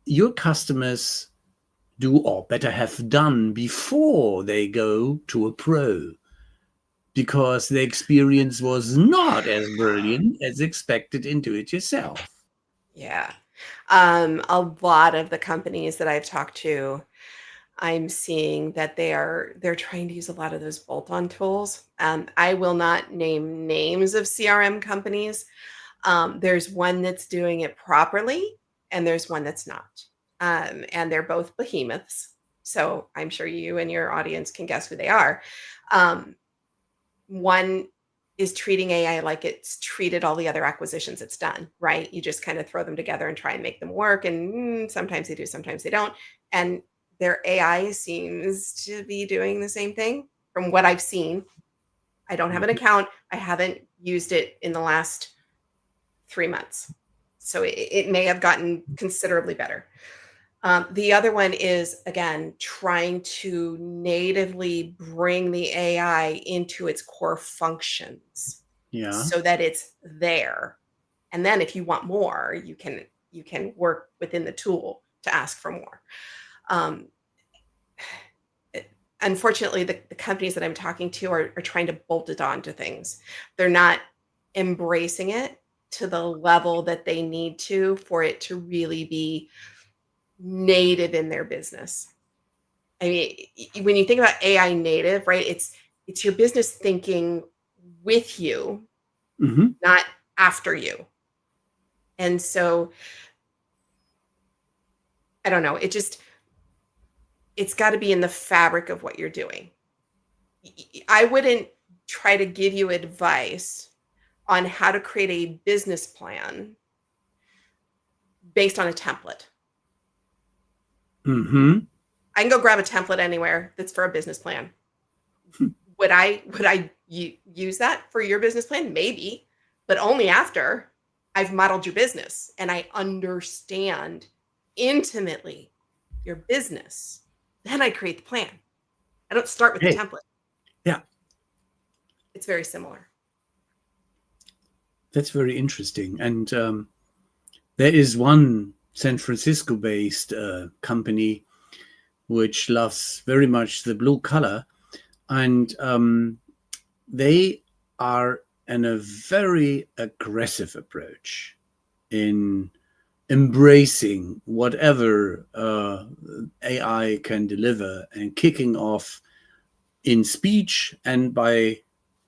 your customers do, or better have done, before they go to a pro? Because the experience was not as brilliant as expected in do it yourself.
Yeah. A lot of the companies that I've talked to, I'm seeing that they're trying to use a lot of those bolt-on tools. I will not name names of CRM companies. There's one that's doing it properly, and there's one that's not. And they're both behemoths. So I'm sure you and your audience can guess who they are. One is treating AI like it's treated all the other acquisitions it's done, right? You just kind of throw them together and try and make them work. And sometimes they do, sometimes they don't. And their AI seems to be doing the same thing from what I've seen. I don't have an account. I haven't used it in the last 3 months. So it may have gotten considerably better. The other one is, again, trying to natively bring the AI into its core functions
Yeah.
so that it's there. And then if you want more, you can work within the tool to ask for more. Unfortunately, the companies that I'm talking to are trying to bolt it on to things. They're not embracing it to the level that they need to for it to really be native in their business. I mean, when you think about AI native, right? It's your business thinking with you, not after you. And so I don't know, it's got to be in the fabric of what you're doing. I wouldn't try to give you advice on how to create a business plan based on a template. I can go grab a template anywhere that's for a business plan. Would I use that for your business plan? Maybe, but only after I've modeled your business and I understand intimately your business. Then I create the plan. I don't start with the template.
Yeah.
It's very similar.
That's very interesting. And there is one San Francisco-based company which loves very much the blue color. And they are in a very aggressive approach in embracing whatever AI can deliver and kicking off in speech and by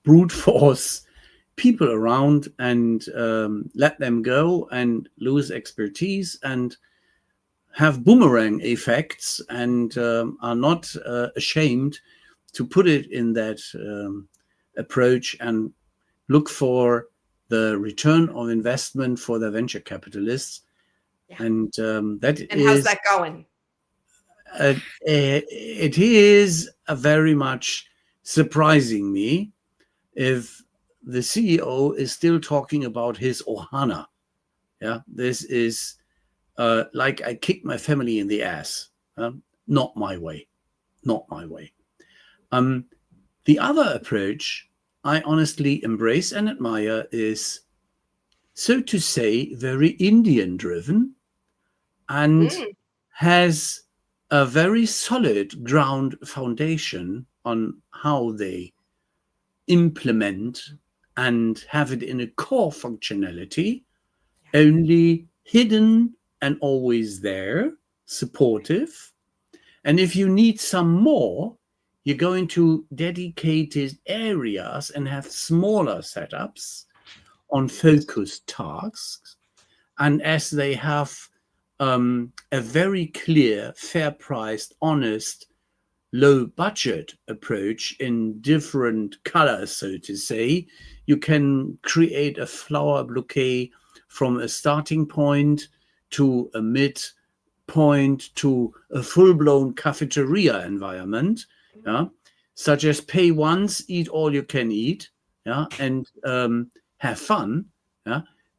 brute force people around and let them go and lose expertise and have boomerang effects and are not ashamed to put it in that approach and look for the return of investment for the venture capitalists.
Yeah.
And
how's that going?
It is very much surprising me if the CEO is still talking about his ohana. Yeah, this is like I kicked my family in the ass. Not my way. Not my way. The other approach I honestly embrace and admire is, so to say, very Indian driven and has a very solid ground foundation on how they implement and have it in a core functionality, only hidden and always there, supportive. And if you need some more, you go into dedicated areas and have smaller setups on focused tasks. And as they have a very clear, fair priced, honest, low budget approach in different colors, so to say, you can create a flower bouquet from a starting point to a mid point to a full-blown cafeteria environment, such as pay once, eat all you can eat, and have fun.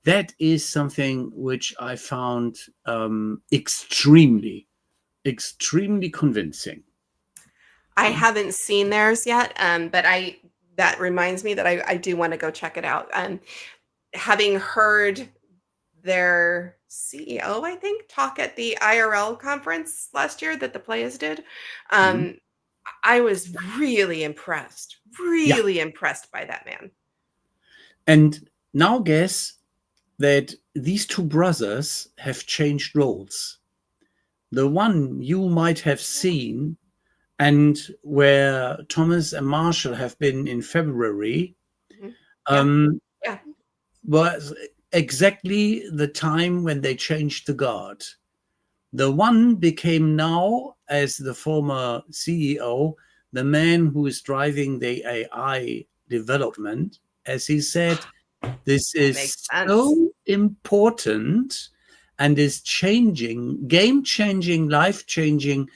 That is something which I found extremely convincing.
I haven't seen theirs yet, but that reminds me that I do want to go check it out. Having heard their CEO, I think, talk at the IRL conference last year that the Players did, I was really impressed by that man.
And now guess that these two brothers have changed roles. The one you might have seen and where Thomas and Marshall have been in February was exactly the time when they changed the guard. The one became now, as the former CEO, the man who is driving the AI development. as he said, this
That makes
is
sense.
so important and is changing, game changing, life changing,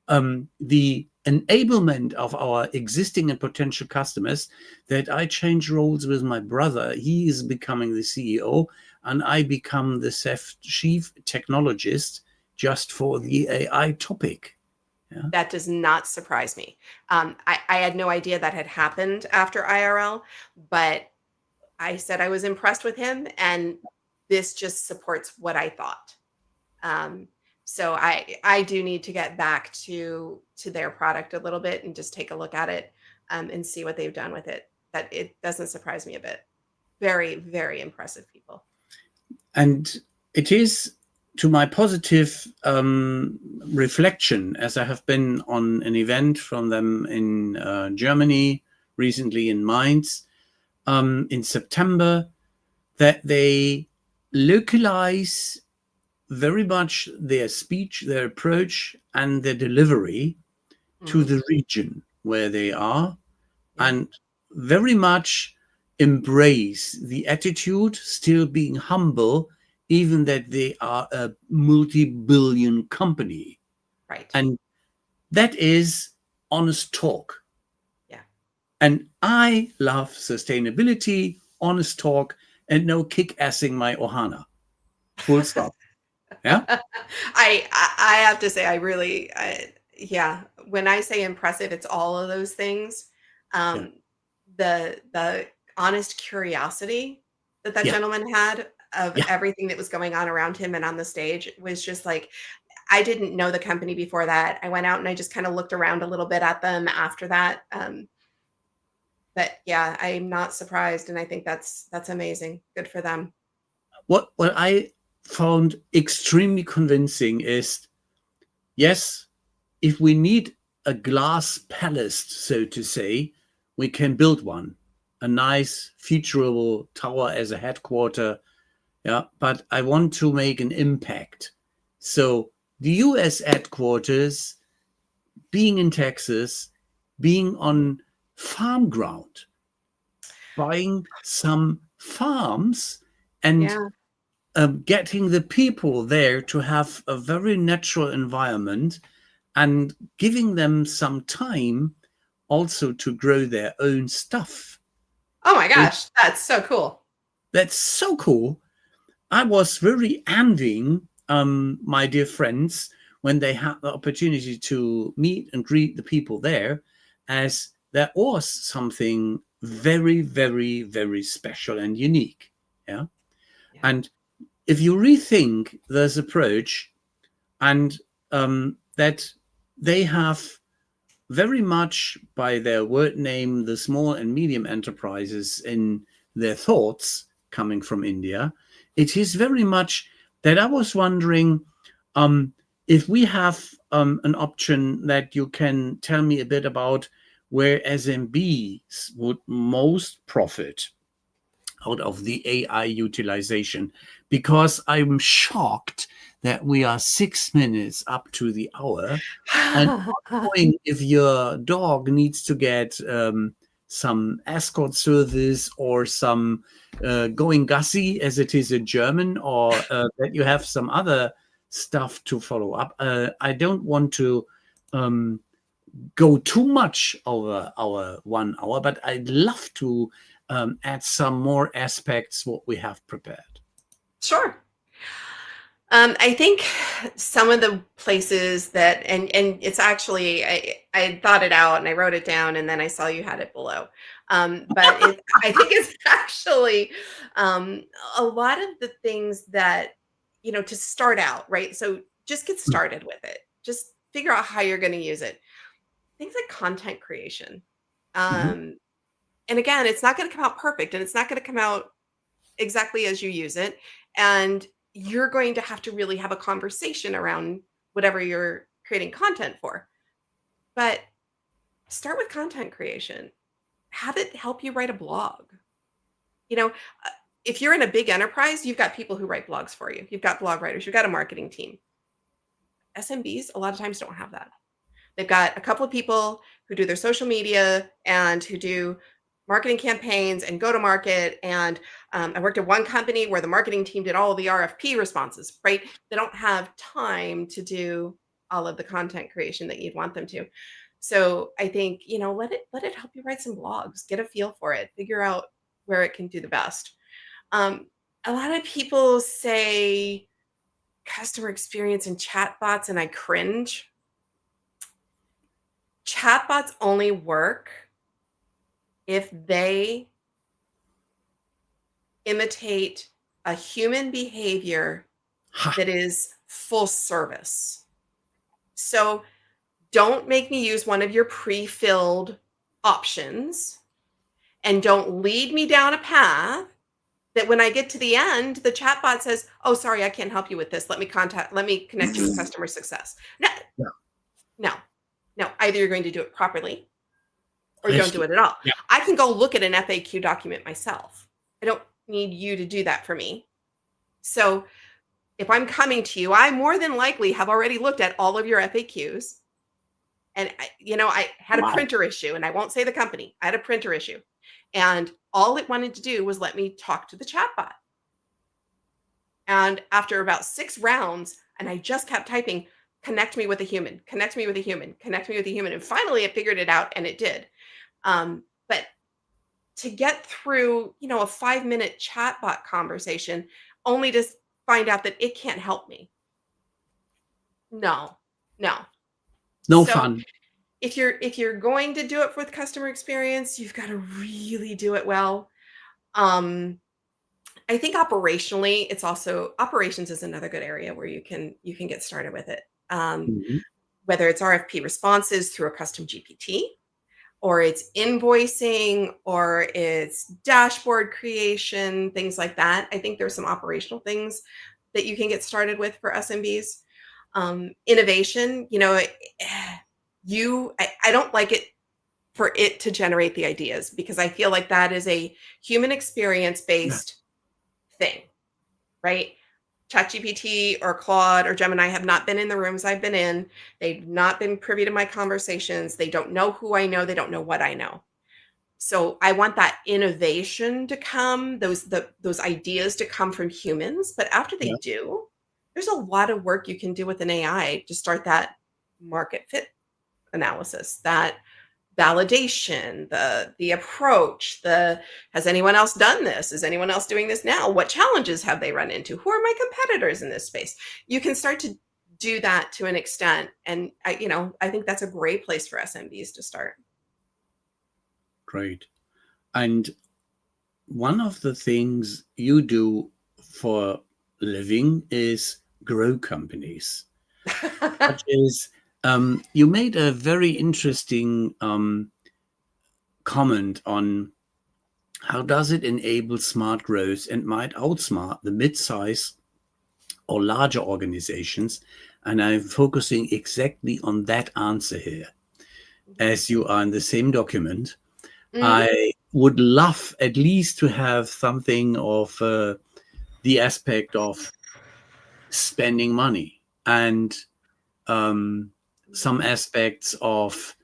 the enablement of our existing and potential customers, that I change roles with my brother. He is becoming the CEO and I become the chief technologist just for the AI topic. Yeah.
That does not surprise me. I had no idea that had happened after IRL, but I said I was impressed with him, and this just supports what I thought. Um, so I do need to get back to their product a little bit and just take a look at it, and see what they've done with it. That it doesn't surprise me a bit. Very, very impressive people.
And it is, to my positive reflection, as I have been on an event from them in Germany recently in Mainz in September, that they localize very much their speech, their approach, and their delivery to
Mhm.
the region where they are,
Yeah.
and very much embrace the attitude, still being humble, even that they are a multi-billion company.
Right.
And that is honest talk.
Yeah.
And I love sustainability, honest talk, and no kick-assing my Ohana. Full stop. Yeah?
I have to say yeah, when I say impressive, it's all of those things.
Yeah.
The honest curiosity that that
Yeah.
gentleman had of
Yeah.
everything that was going on around him and on the stage was just like, I didn't know the company before that. I went out and I just kind of looked around a little bit at them after that. But yeah, I'm not surprised, and I think that's amazing. Good for them.
What I found extremely convincing is, yes, if we need a glass palace, so to say, we can build one, a nice featureable tower as a headquarter. Yeah, but I want to make an impact. So the US headquarters, being in Texas, being on farm ground, buying some farms and
Yeah.
getting the people there to have a very natural environment and giving them some time also to grow their own stuff.
Oh my gosh, that's so cool.
That's so cool. I was really envying my dear friends when they had the opportunity to meet and greet the people there, as that was something very, very, very special and unique. Yeah.
Yeah.
And if you rethink this approach, and that they have very much by their word name the small and medium enterprises in their thoughts coming from India, it is very much that I was wondering if we have an option that you can tell me a bit about where SMBs would most profit out of the AI utilization, because I'm shocked that we are 6 minutes up to the hour and knowing if your dog needs to get some escort service or some going Gassi, as it is in German, or that you have some other stuff to follow up. I don't want to go too much over our 1 hour, but I'd love to add some more aspects what we have prepared.
Sure. I think some of the places that, and it's actually, I thought it out and I wrote it down and then I saw you had it below. But I think it's actually a lot of the things that, to start out, right? So just get started with it. Just figure out how you're going to use it. Things like content creation.
Mhm.
And again, it's not going to come out perfect and it's not going to come out exactly as you use it. And you're going to have to really have a conversation around whatever you're creating content for. But start with content creation. Have it help you write a blog. You know, uh, if you're in a big enterprise, you've got people who write blogs for you. You've got blog writers, you've got a marketing team. SMBs a lot of times don't have that. They've got a couple of people who do their social media and who do marketing campaigns and go to market. And I worked at one company where the marketing team did all of the RFP responses, right? They don't have time to do all of the content creation that you'd want them to. So I think, let it help you write some blogs, get a feel for it, figure out where it can do the best. A lot of people say customer experience and chatbots, and I cringe. Chatbots only work if they imitate a human behavior
Ha.
that is full service. So don't make me use one of your pre-filled options, and don't lead me down a path that when I get to the end, the chatbot says, "Oh, sorry, I can't help you with this. Let me connect you with customer success." No,
Ja,
no, no. Either you're going to do it properly or don't do
richtig.
it at all.
Ja.
I can go look at an FAQ document myself. I don't need you to do that for me. So if I'm coming to you, I more than likely have already looked at all of your FAQs. And I had a
Wow.
printer issue, and I won't say the company. I had a printer issue. And all it wanted to do was let me talk to the chatbot. And after about 6 rounds, and I just kept typing, connect me with a human, connect me with a human, connect me with a human. And finally it figured it out, and it did. But to get through, a 5-minute chatbot conversation only to find out that it can't help me. No, no.
No
So
fun.
if you're going to do it with customer experience, you've got to really do it well. I think operationally, it's also operations is another good area where you can get started with it.
Mhm.
Whether it's RFP responses through a custom GPT, or it's invoicing, or it's dashboard creation, things like that. I think there's some operational things that you can get started with for SMBs. Innovation, I don't like it for it to generate the ideas, because I feel like that is a human experience
Ja.
based thing, right? ChatGPT or Claude or Gemini have not been in the rooms I've been in. They've not been privy to my conversations. They don't know who I know. They don't know what I know. So I want that innovation to come, those ideas to come from humans. But after they
Ja.
do, there's a lot of work you can do with an AI to start that market fit analysis, that validation, the approach, has anyone else done this? Is anyone else doing this now? What challenges have they run into? Who are my competitors in this space? You can start to do that to an extent. And I think that's a great place for SMBs to start.
Great. And one of the things you do for a living is grow companies. Such as you made a very interesting comment on how does it enable smart growth and might outsmart the mid-size or larger organizations. And I'm focusing exactly on that answer here. As you are in the same document,
Mhm.
I would love at least to have something of the aspect of spending money and some aspects of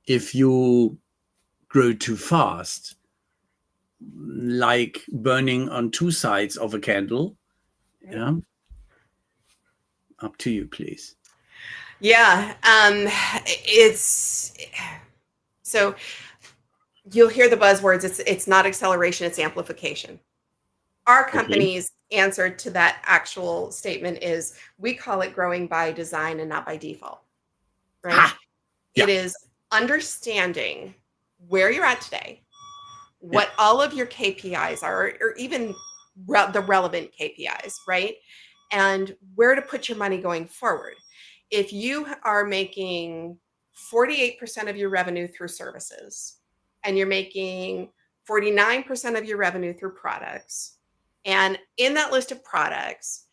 if you grow too fast, like burning on two sides of a candle.
Right.
Yeah. Up to you, please.
Yeah. It's so you'll hear the buzzwords. It's not acceleration, it's amplification. Our
Okay.
company's answer to that actual statement is we call it growing by design and not by default, right?
Ha!
It
Yeah.
is understanding where you're at today,
Yeah.
what all of your KPIs are, or even the relevant KPIs, right? And where to put your money going forward. If you are making 48% of your revenue through services, and you're making 49% of your revenue through products, and in that list of products,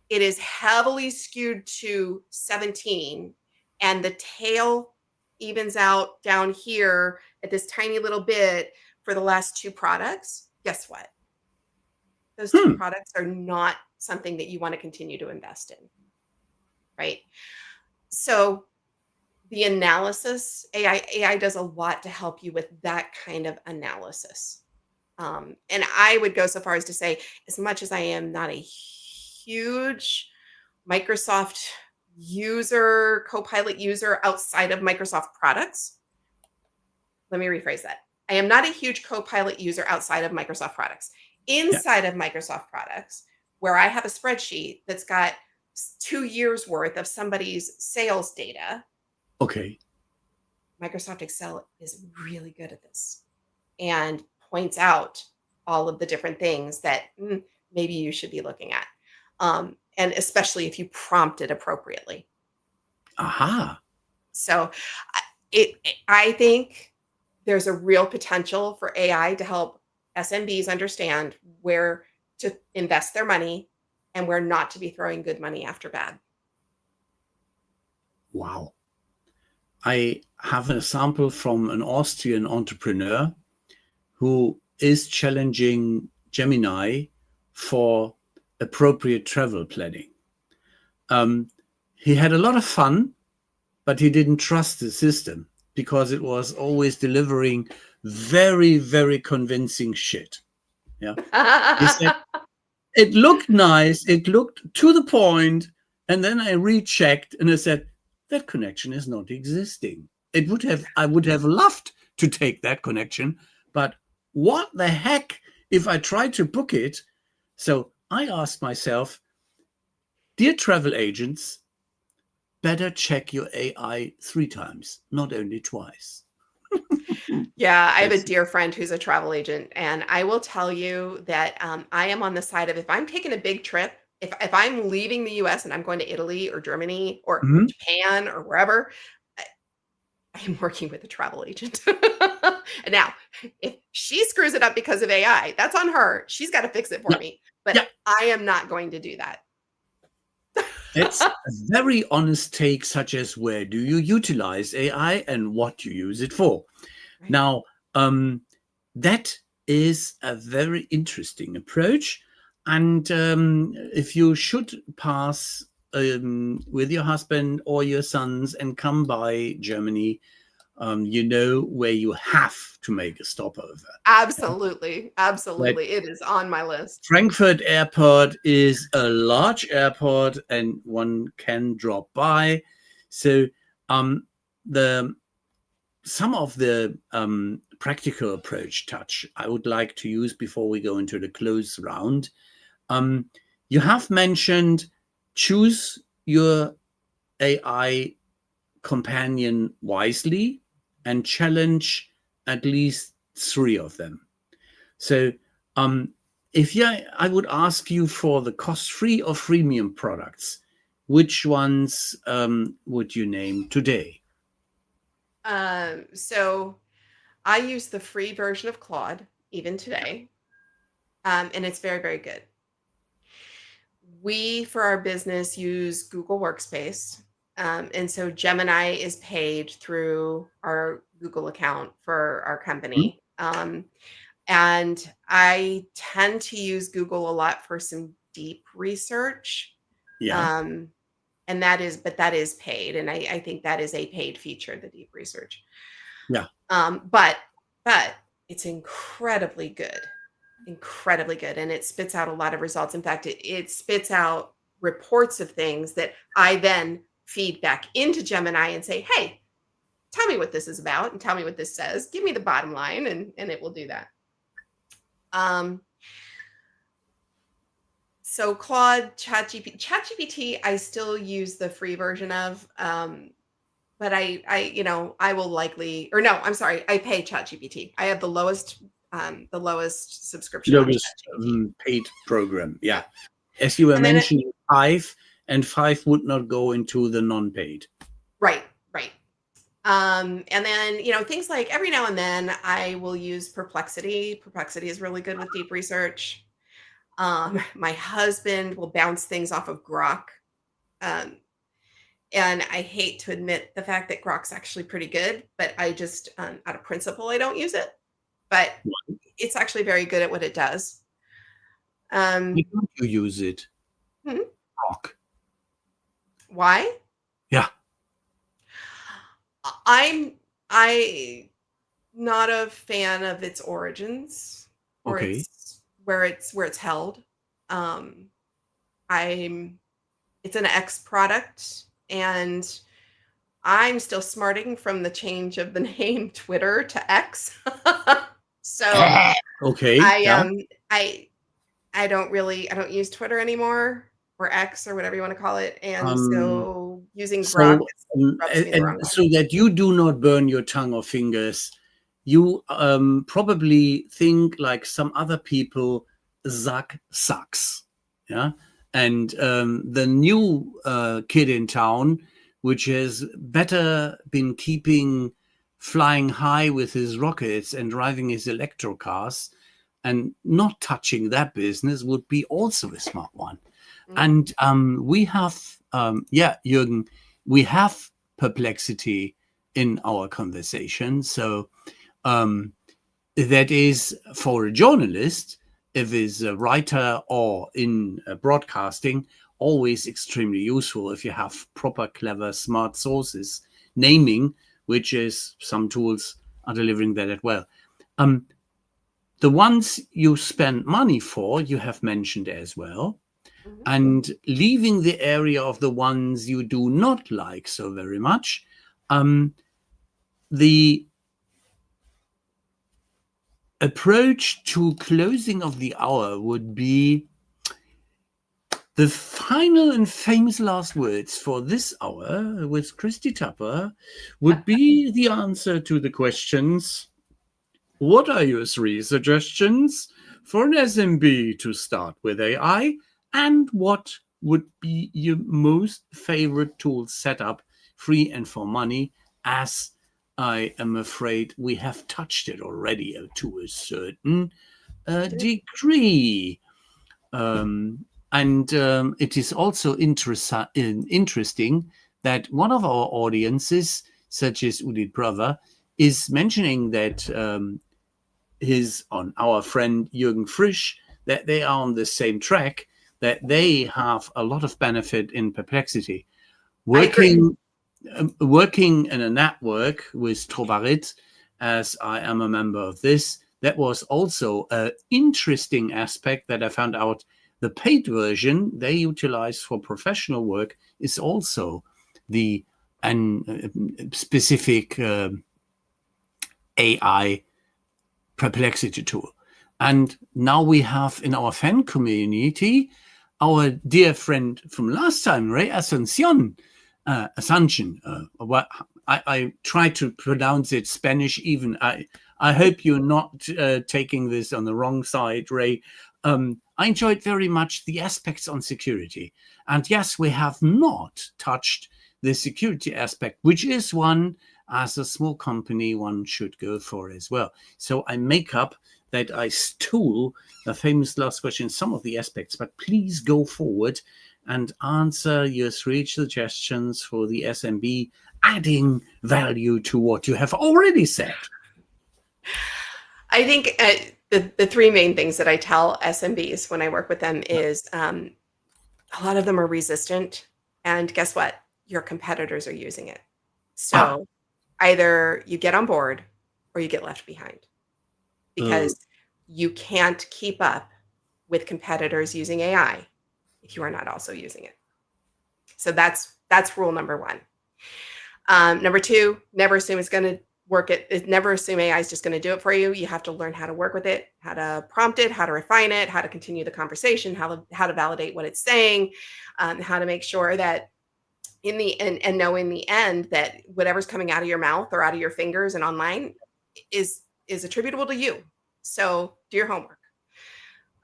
it is heavily skewed to 17, and the tail evens out down here at this tiny little bit for the last 2 products, guess what? Those 2
Hmm.
products are not something that you want to continue to invest in, right? So the analysis, AI does a lot to help you with that kind of analysis. And I would go so far as to say, as much as I am not a huge Microsoft user, Copilot user outside of Microsoft products, let me rephrase that. I am not a huge Copilot user outside of Microsoft products.
Yeah.
Inside of Microsoft products, where I have a spreadsheet that's got 2 years worth of somebody's sales data,
Okay.
Microsoft Excel is really good at this and points out all of the different things that maybe you should be looking at. And especially if you prompt it appropriately.
Aha.
So I think there's a real potential for AI to help SMBs understand where to invest their money and where not to be throwing good money after bad.
Wow. I have an example from an Austrian entrepreneur who is challenging Gemini for appropriate travel planning. He had a lot of fun, but he didn't trust the system because it was always delivering very, very convincing shit. Yeah. He said, it looked nice, it looked to the point, and then I rechecked and I said, that connection is not existing. I would have loved to take that connection, but what the heck if I tried to book it? So I asked myself, dear travel agents, better check your AI 3 times, not only twice.
Yeah, I have a dear friend who's a travel agent, and I will tell you that I am on the side of if I'm taking a big trip, if I'm leaving the US and I'm going to Italy or Germany or Japan or wherever, I'm working with a travel agent. And now, if she screws it up because of AI, that's on her. She's got to fix it for me. But I am not going to do that.
It's a very honest take, such as where do you utilize AI and what you use it for?
Right.
Now, that is a very interesting approach. And if you should pass with your husband or your sons and come by Germany, you know where you have to make a stopover.
Absolutely. Absolutely. It is on my list.
Frankfurt Airport is a large airport and one can drop by. So some of the practical approach touch I would like to use before we go into the close round. You have mentioned choose your AI companion wisely and challenge at least 3 of them. So if I would ask you for the cost-free or freemium products, which ones would you name today?
So I use the free version of Claude even today, and it's very, very good. We, for our business, use Google Workspace. And so Gemini is paid through our Google account for our company. And I tend to use Google a lot for some deep research.
Yeah.
And that is paid. And I think that is a paid feature, the deep research.
Yeah.
But it's incredibly good. Incredibly good. And it spits out a lot of results. In fact, it spits out reports of things that I then feed back into Gemini and say, hey, tell me what this is about and tell me what this says. Give me the bottom line, and it will do that. So Claude, ChatGPT, I still use the free version of, but I will likely, or no, I'm sorry, I pay ChatGPT. I have the lowest subscription on ChatGPT.
Paid program. Yeah. As you were mentioning, 5 would not go into the non-paid.
Right. And then, things like every now and then I will use Perplexity. Perplexity is really good with deep research. My husband will bounce things off of Grok. And I hate to admit the fact that Grok's actually pretty good, but I just, out of principle, I don't use it. But it's actually very good at what it does.
Why don't you use it? Grok.
Why?
Yeah.
I not a fan of its origins or
Okay.
where it's held. Um, it's an X product, and I'm still smarting from the change of the name Twitter to X. So
Okay.
I
Yeah.
um I I don't use Twitter anymore, or X, or whatever you want to call it. And
Um,
so using Grok
so,
rubs me the wrong
and
way.
so that you do not burn your tongue or fingers, you probably think like some other people, Zuck sucks. Yeah. And the new kid in town, which has better been keeping flying high with his rockets and driving his electro cars and not touching that business, would be also a smart one.
Mm.
And we have, Jürgen, we have perplexity in our conversation. So um, that is for a journalist, if it's a writer or in broadcasting, always extremely useful if you have proper, clever, smart sources, naming, which is some tools are delivering that as well. Um, the ones you spend money for, you have mentioned as well,
Mhm.
and leaving the area of the ones you do not like so very much. The approach to closing of the hour would be the final and famous last words for this hour with Kristy Tupper would be the answer to the questions. What are your 3 suggestions for an SMB to start with AI? And what would be your most favorite tool set up, free and for money? As I am afraid we have touched it already to a certain degree. And it is also interesting that one of our audiences, such as Udit Brother, is mentioning that on our friend Jürgen Frisch, that they are on the same track, that they have a lot of benefit in perplexity.
I agree.
Working in a network with Trovarit, as I am a member of this, that was also an interesting aspect that I found out. The paid version they utilize for professional work is also the specific AI perplexity tool. And now we have in our fan community our dear friend from last time, Ray Asuncion. I try to pronounce it Spanish even. I hope you're not taking this on the wrong side, Ray. I enjoyed very much the aspects on security. And yes, we have not touched the security aspect, which is one, as a small company, one should go for as well. So I make up that I stole the famous last question, some of the aspects, but please go forward and answer your 3 suggestions for the SMB, adding value to what you have already said.
I think the 3 main things that I tell SMBs when I work with them is a lot of them are resistant. And guess what? Your competitors are using it. So either you get on board or you get left behind, because you can't keep up with competitors using AI if you are not also using it. So that's rule number 1. Number 2, never assume it's going to work. Never assume AI is just going to do it for you. You have to learn how to work with it, how to prompt it, how to refine it, how to continue the conversation, how to validate what it's saying, how to make sure that in the end that whatever's coming out of your mouth or out of your fingers and online is attributable to you. So do your homework.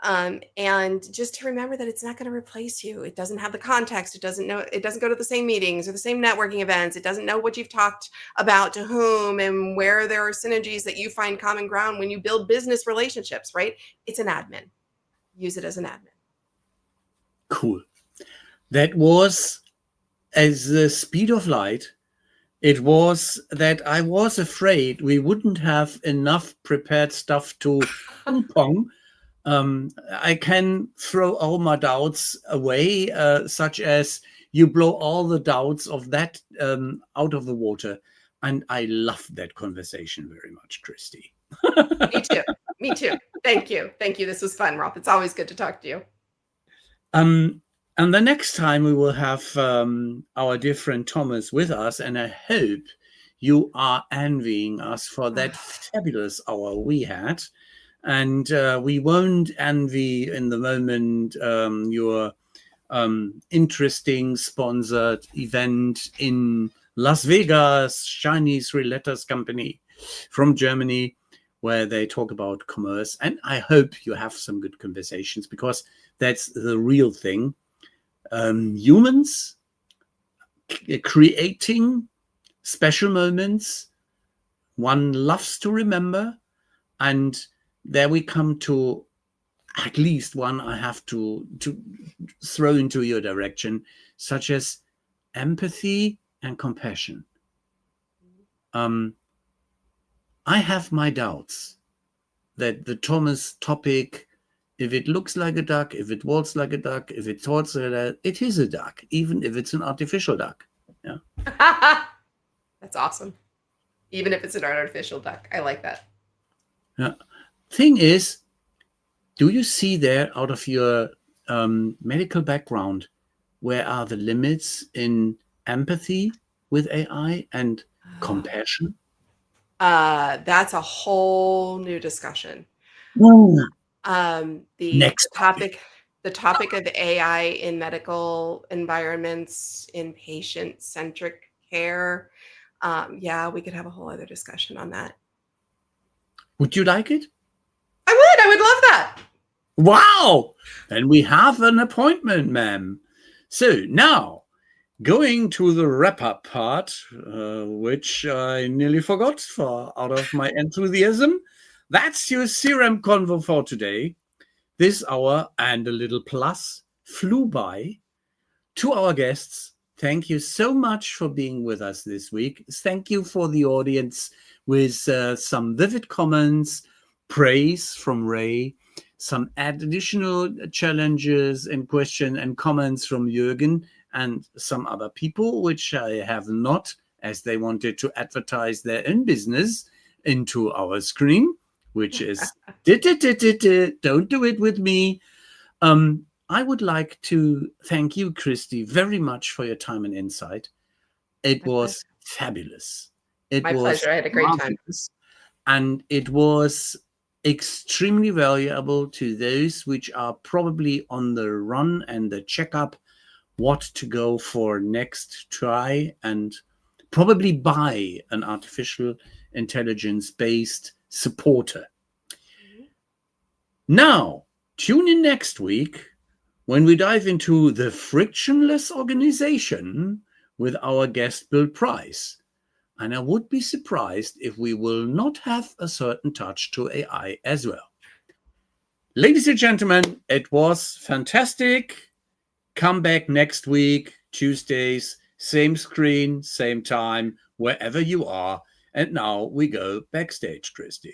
And just to remember that it's not going to replace you. It doesn't have the context. It doesn't go to the same meetings or the same networking events. It doesn't know what you've talked about to whom and where there are synergies that you find common ground when you build business relationships, right? It's an admin. Use it as an admin.
Cool. That was as the speed of light. It was that I was afraid we wouldn't have enough prepared stuff to ping pong. I can throw all my doubts away, such as you blow all the doubts of that out of the water. And I loved that conversation very much, Kristy.
Me too. Me too. Thank you. Thank you. This was fun, Rolf. It's always good to talk to you.
And the next time we will have our dear friend Thomas with us, and I hope you are envying us for that fabulous hour we had. And we won't envy in the moment your interesting sponsored event in Las Vegas, Chinese Letters Company from Germany, where they talk about commerce. And I hope you have some good conversations, because that's the real thing. Humans creating special moments one loves to remember. And there we come to at least one I have to throw into your direction, such as empathy and compassion. I have my doubts that the Thomas topic, if it looks like a duck, if it walks like a duck, if it talks like that, it is a duck, even if it's an artificial duck. Yeah.
That's awesome. Even if it's an artificial duck. I like that.
Yeah. Thing is, do you see there, out of your medical background, where are the limits in empathy with AI and compassion?
That's a whole new discussion. The topic of AI in medical environments, in patient-centric care. Yeah, we could have a whole other discussion on that.
Would you like it?
I would love that.
Wow! Then we have an appointment, ma'am. So now, going to the wrap-up part, which I nearly forgot out of my enthusiasm. That's your CRMKonvo for today. This hour and a little plus flew by. To our guests, thank you so much for being with us this week. Thank you for the audience with some vivid comments, praise from Ray, some additional challenges and questions and comments from Jürgen and some other people, which I have not, as they wanted to advertise their own business into our screen, which is don't do it with me. I would like to thank you, Kristy, very much for your time and insight. It was fabulous.
My pleasure. I had a great time.
And it was extremely valuable to those which are probably on the run and the checkup, what to go for next try, and probably buy an artificial intelligence-based supporter. Now, tune in next week when we dive into the frictionless organization with our guest Bill Price. And I would be surprised if we will not have a certain touch to AI as well. Ladies and gentlemen, it was fantastic. Come back next week, Tuesdays, same screen, same time, wherever you are. And now we go backstage, Kristy.